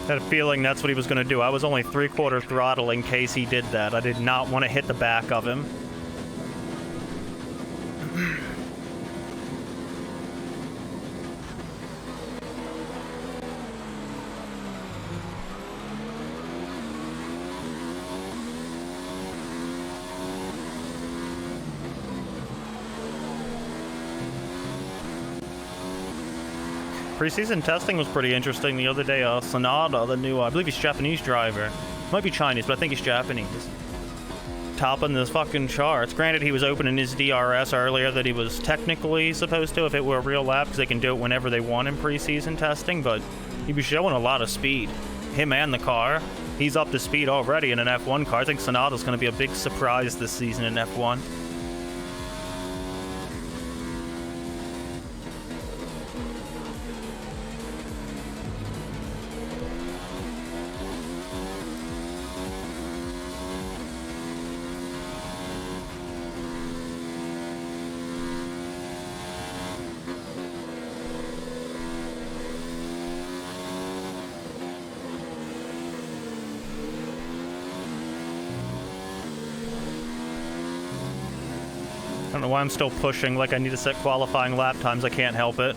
Had a feeling that's what he was going to do. I was only 3/4 throttle in case he did that. I did not want to hit the back of him. Preseason testing was pretty interesting the other day. Sanada, the new, I believe he's Japanese driver. Might be Chinese, but I think he's Japanese. Topping the fucking charts. Granted, he was opening his DRS earlier that he was technically supposed to if it were a real lap, because they can do it whenever they want in preseason testing, but he was showing a lot of speed. Him and the car. He's up to speed already in an F1 car. I think Sanada's going to be a big surprise this season in F1. I don't know why I'm still pushing like I need to set qualifying lap times. I can't help it.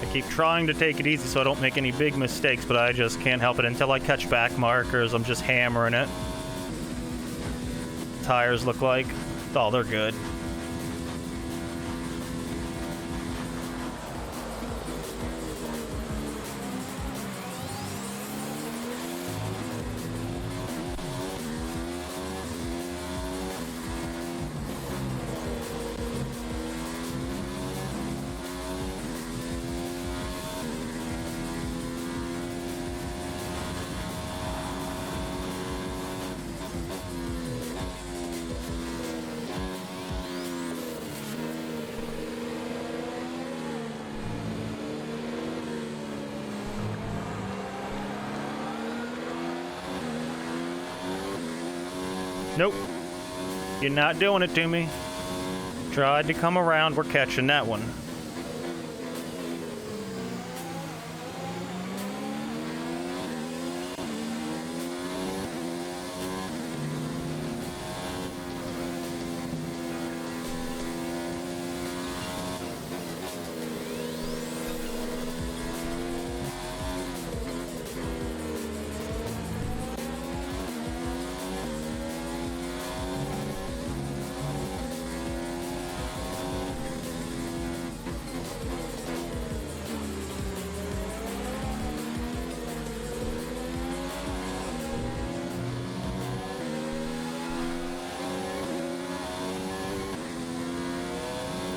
I keep trying to take it easy so I don't make any big mistakes, but I just can't help it. Until I catch back markers, I'm just hammering it. Tires look like, oh, they're good. Nope. You're not doing it to me. Tried to come around. We're catching that one.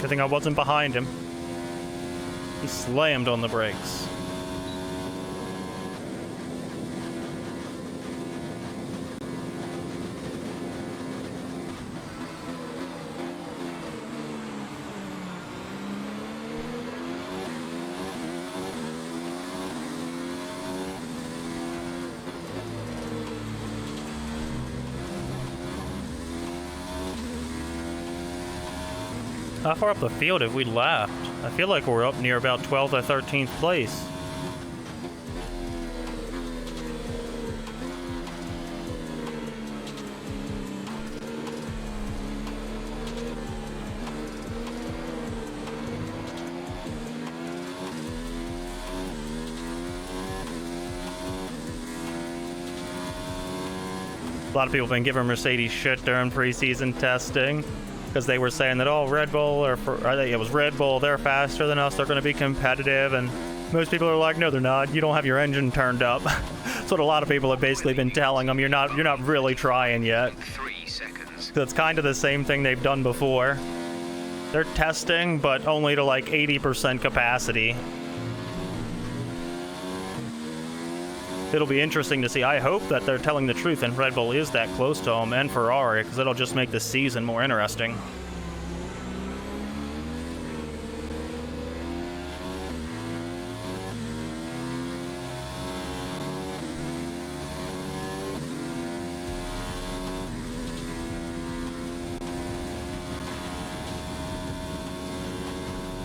Good thing I wasn't behind him. He slammed on the brakes. How far up the field have we left? I feel like we're up near about 12th or 13th place. A lot of people have been giving Mercedes shit during preseason testing, because they were saying that, oh, Red Bull, it was Red Bull, they're faster than us, they're going to be competitive, and most people are like, no, they're not, you don't have your engine turned up. That's what a lot of people have basically been telling them, you're not really trying yet. 3 seconds. That's kind of the same thing they've done before. They're testing, but only to like 80% capacity. It'll be interesting to see. I hope that they're telling the truth and Red Bull is that close to them, and Ferrari, because it'll just make the season more interesting.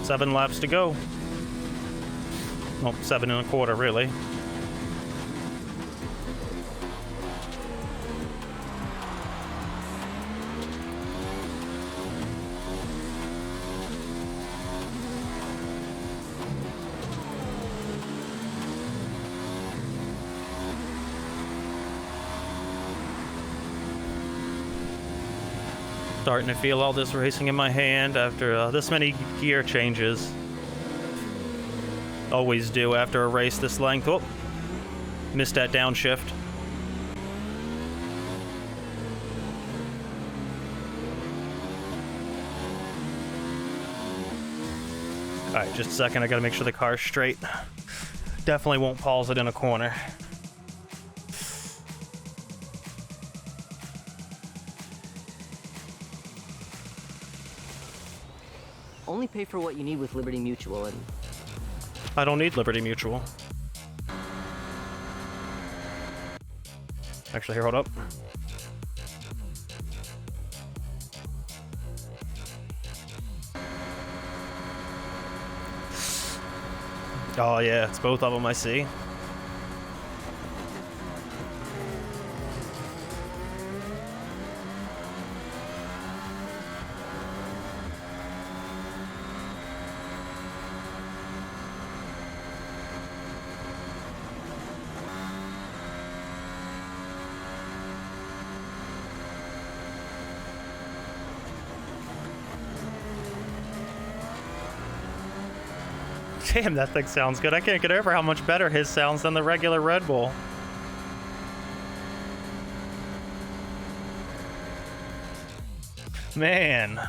Seven laps to go. Well, 7 1/4, really. Starting to feel all this racing in my hand after this many gear changes. Always do after a race this length. Oh, missed that downshift. Alright, just a second, I gotta make sure the car's straight. Definitely won't pause it in a corner. Only pay for what you need with Liberty Mutual, and I don't need Liberty Mutual. Actually, here, hold up. Oh yeah, it's both of them, I see. Damn, that thing sounds good. I can't get over how much better his sounds than the regular Red Bull. Man.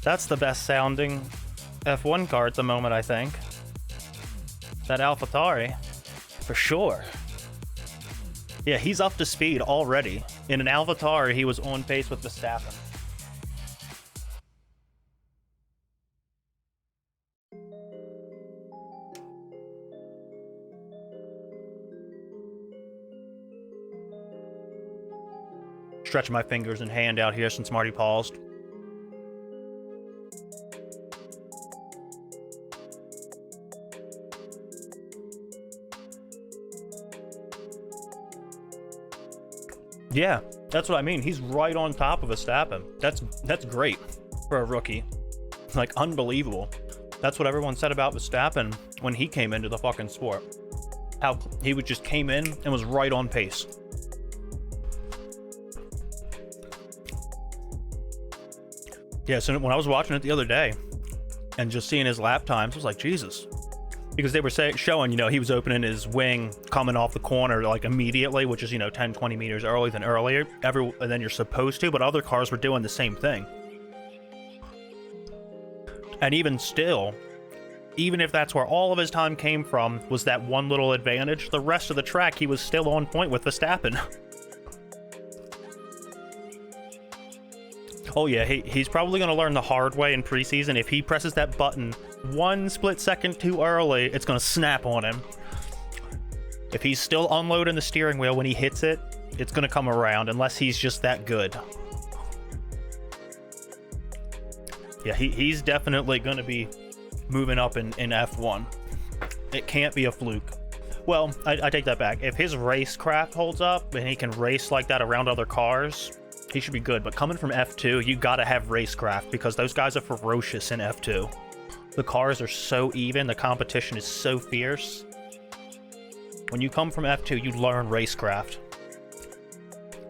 That's the best sounding F1 car at the moment, I think. That AlphaTauri. For sure. Yeah, he's up to speed already. In an AlphaTauri, he was on pace with Verstappen. Stretching my fingers and hand out here since Marty paused. Yeah, that's what I mean. He's right on top of Verstappen. That's great for a rookie. Like, unbelievable. That's what everyone said about Verstappen when he came into the fucking sport. How he would just came in and was right on pace. Yeah, so when I was watching it the other day and just seeing his lap times, I was like, Jesus. Because they were showing, you know, he was opening his wing coming off the corner like immediately, which is, you know, 10, 20 meters earlier than you're supposed to, but other cars were doing the same thing. And even still, even if that's where all of his time came from, was that one little advantage, the rest of the track he was still on point with Verstappen. Oh yeah, he's probably going to learn the hard way in preseason. If he presses that button 1 split second too early, it's going to snap on him. If he's still unloading the steering wheel when he hits it, it's going to come around, unless he's just that good. Yeah, he's definitely going to be moving up in F1. It can't be a fluke. Well, I take that back. If his racecraft holds up and he can race like that around other cars, he should be good. But coming from F2, you gotta have racecraft, because those guys are ferocious in F2. The cars are so even, the competition is so fierce. When you come from F2, you learn racecraft.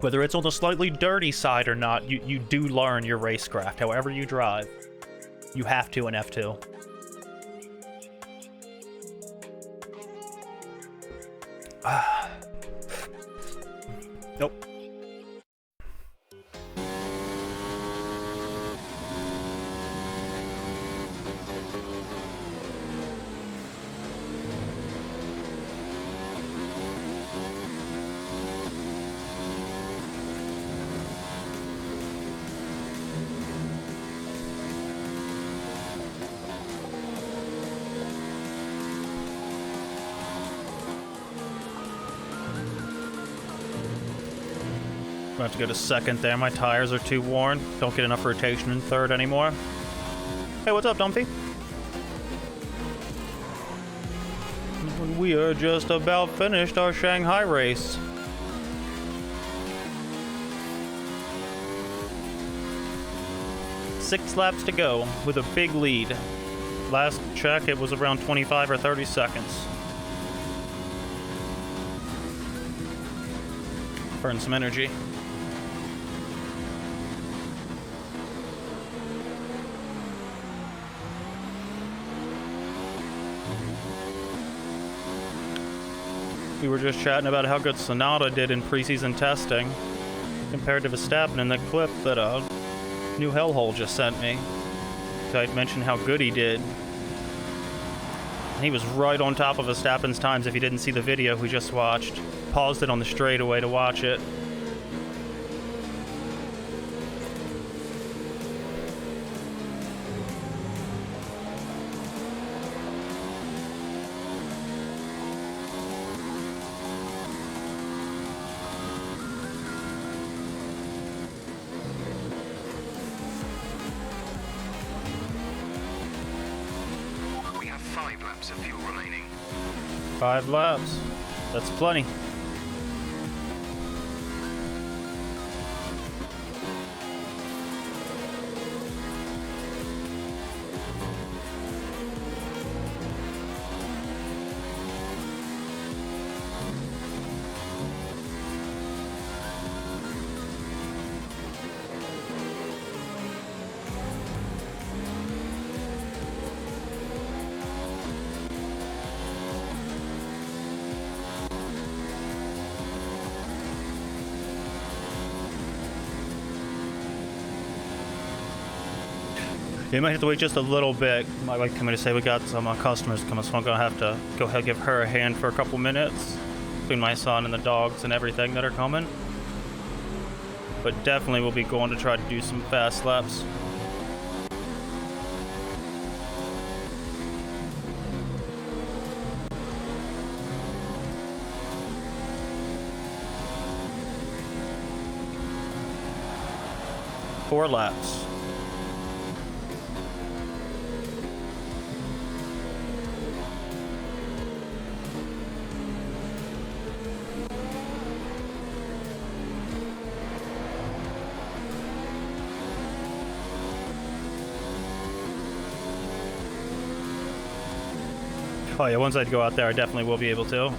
Whether it's on the slightly dirty side or not, you do learn your racecraft. However you drive, you have to in F2. Nope. I have to go to second there. My tires are too worn. Don't get enough rotation in third anymore. Hey, what's up, Dumpy? We are just about finished our Shanghai race. Six laps to go with a big lead. Last check, it was around 25 or 30 seconds. Burn some energy. We were just chatting about how good Sonata did in preseason testing compared to Verstappen in the clip that New Hellhole just sent me. I'd mentioned how good he did. And he was right on top of Verstappen's times. If you didn't see the video we just watched, paused it on the straightaway to watch it. We have 5 laps of fuel remaining. 5 laps. That's plenty. You might have to wait just a little bit. My wife came in to say we got some customers coming, so I'm gonna have to go ahead and give her a hand for a couple minutes between my son and the dogs and everything that are coming. But definitely we'll be going to try to do some fast laps. Four laps. Oh yeah, once I go out there, I definitely will be able to.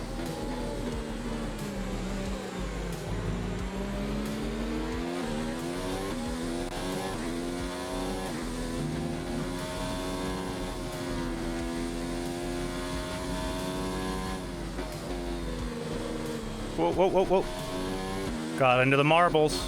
Whoa, whoa, whoa, whoa. Got into the marbles.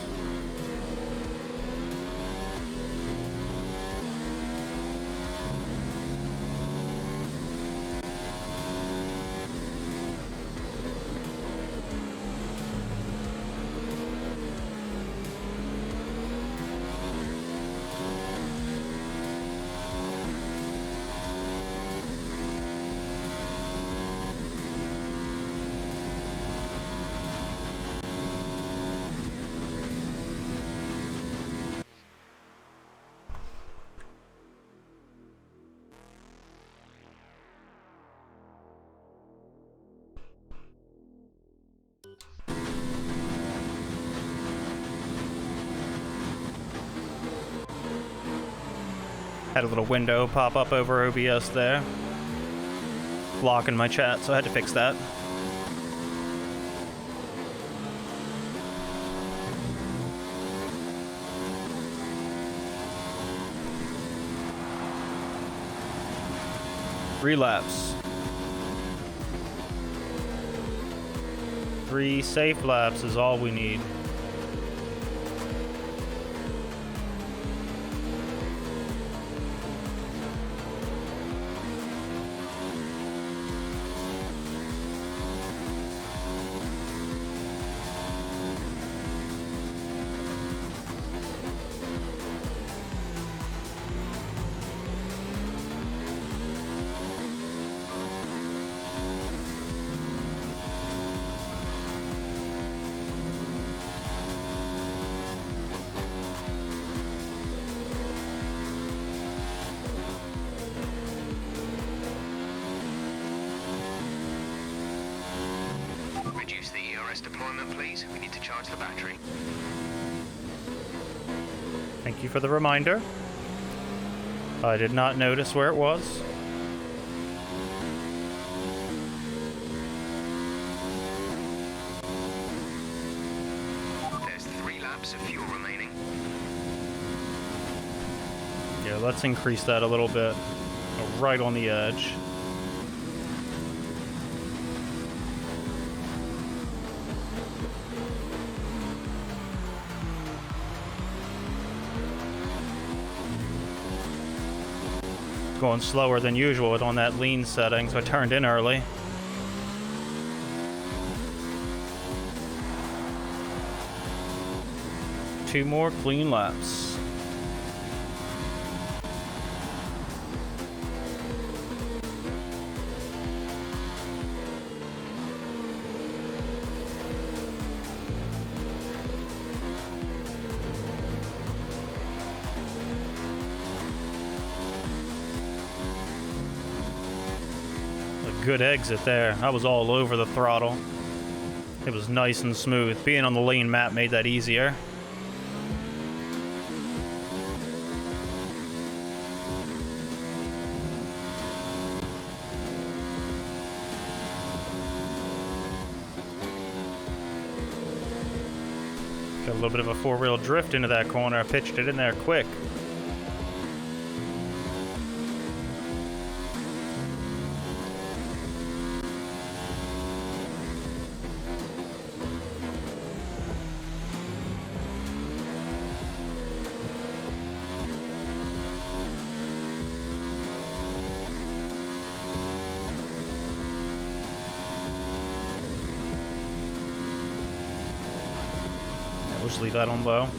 Had a little window pop up over OBS there, blocking my chat, so I had to fix that. Relapse. 3 safe laps is all we need. Reduce the ERS deployment, please. We need to charge the battery. Thank you for the reminder. I did not notice where it was. There's 3 laps of fuel remaining. Yeah, let's increase that a little bit. Right on the edge. Going slower than usual on that lean setting, so I turned in early. Two more clean laps. Good exit there. I was all over the throttle. It was nice and smooth. Being on the lean map made that easier. Got a little bit of a four-wheel drift into that corner. I pitched it in there quick. We'll just leave that on low.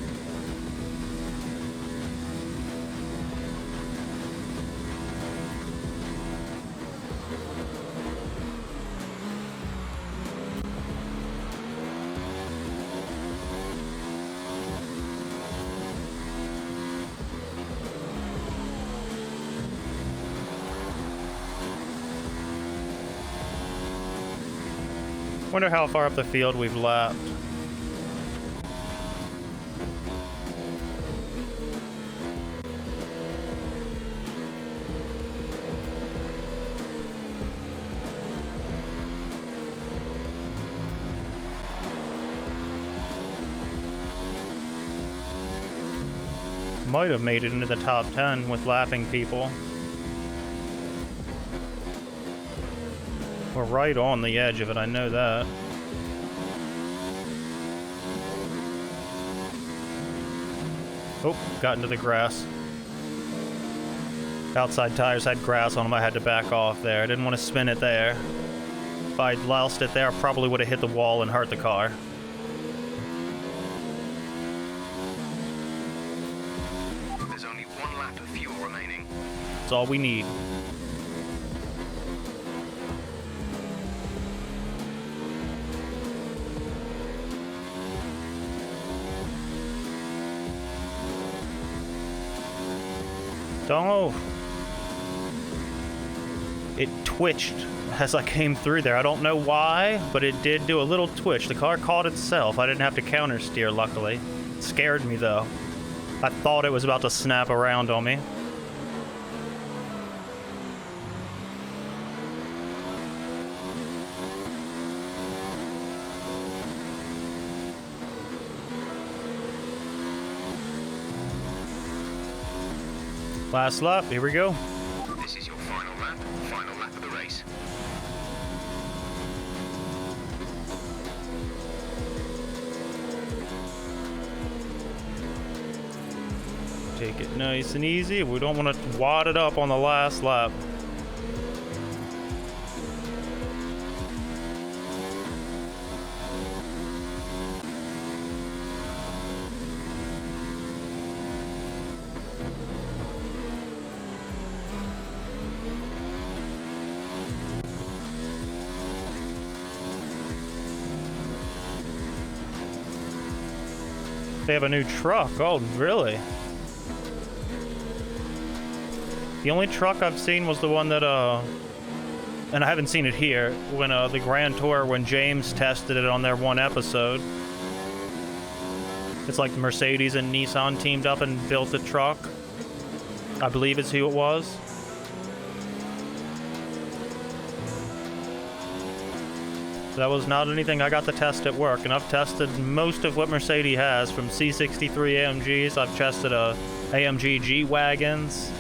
Wonder how far up the field we've lapped. Might have made it into the top 10 with lapping people. We're right on the edge of it, I know that. Oh, got into the grass. Outside tires had grass on them, I had to back off there. I didn't want to spin it there. If I'd loused it there, I probably would have hit the wall and hurt the car. There's only 1 lap of fuel remaining. That's all we need. Don't. It twitched as I came through there. I don't know why, but it did do a little twitch. The car caught itself. I didn't have to counter steer, luckily. It scared me, though. I thought it was about to snap around on me. Last lap, here we go. This is your final lap of the race. Take it nice and easy. We don't want to wad it up on the last lap. They have a new truck. Oh, really? The only truck I've seen was the one that, and I haven't seen it here, when, the Grand Tour, when James tested it on their one episode. It's like Mercedes and Nissan teamed up and built a truck. I believe it's who it was. That was not anything I got to test at work, and I've tested most of what Mercedes has, from C63 AMGs, I've tested AMG G-Wagons,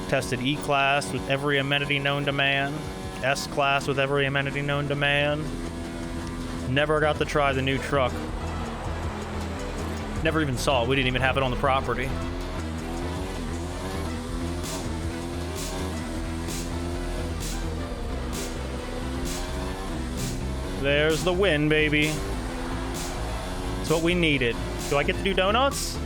tested E-Class with every amenity known to man, S-Class with every amenity known to man. Never got to try the new truck. Never even saw it, we didn't even have it on the property. There's the win, baby. That's what we needed. Do I get to do donuts?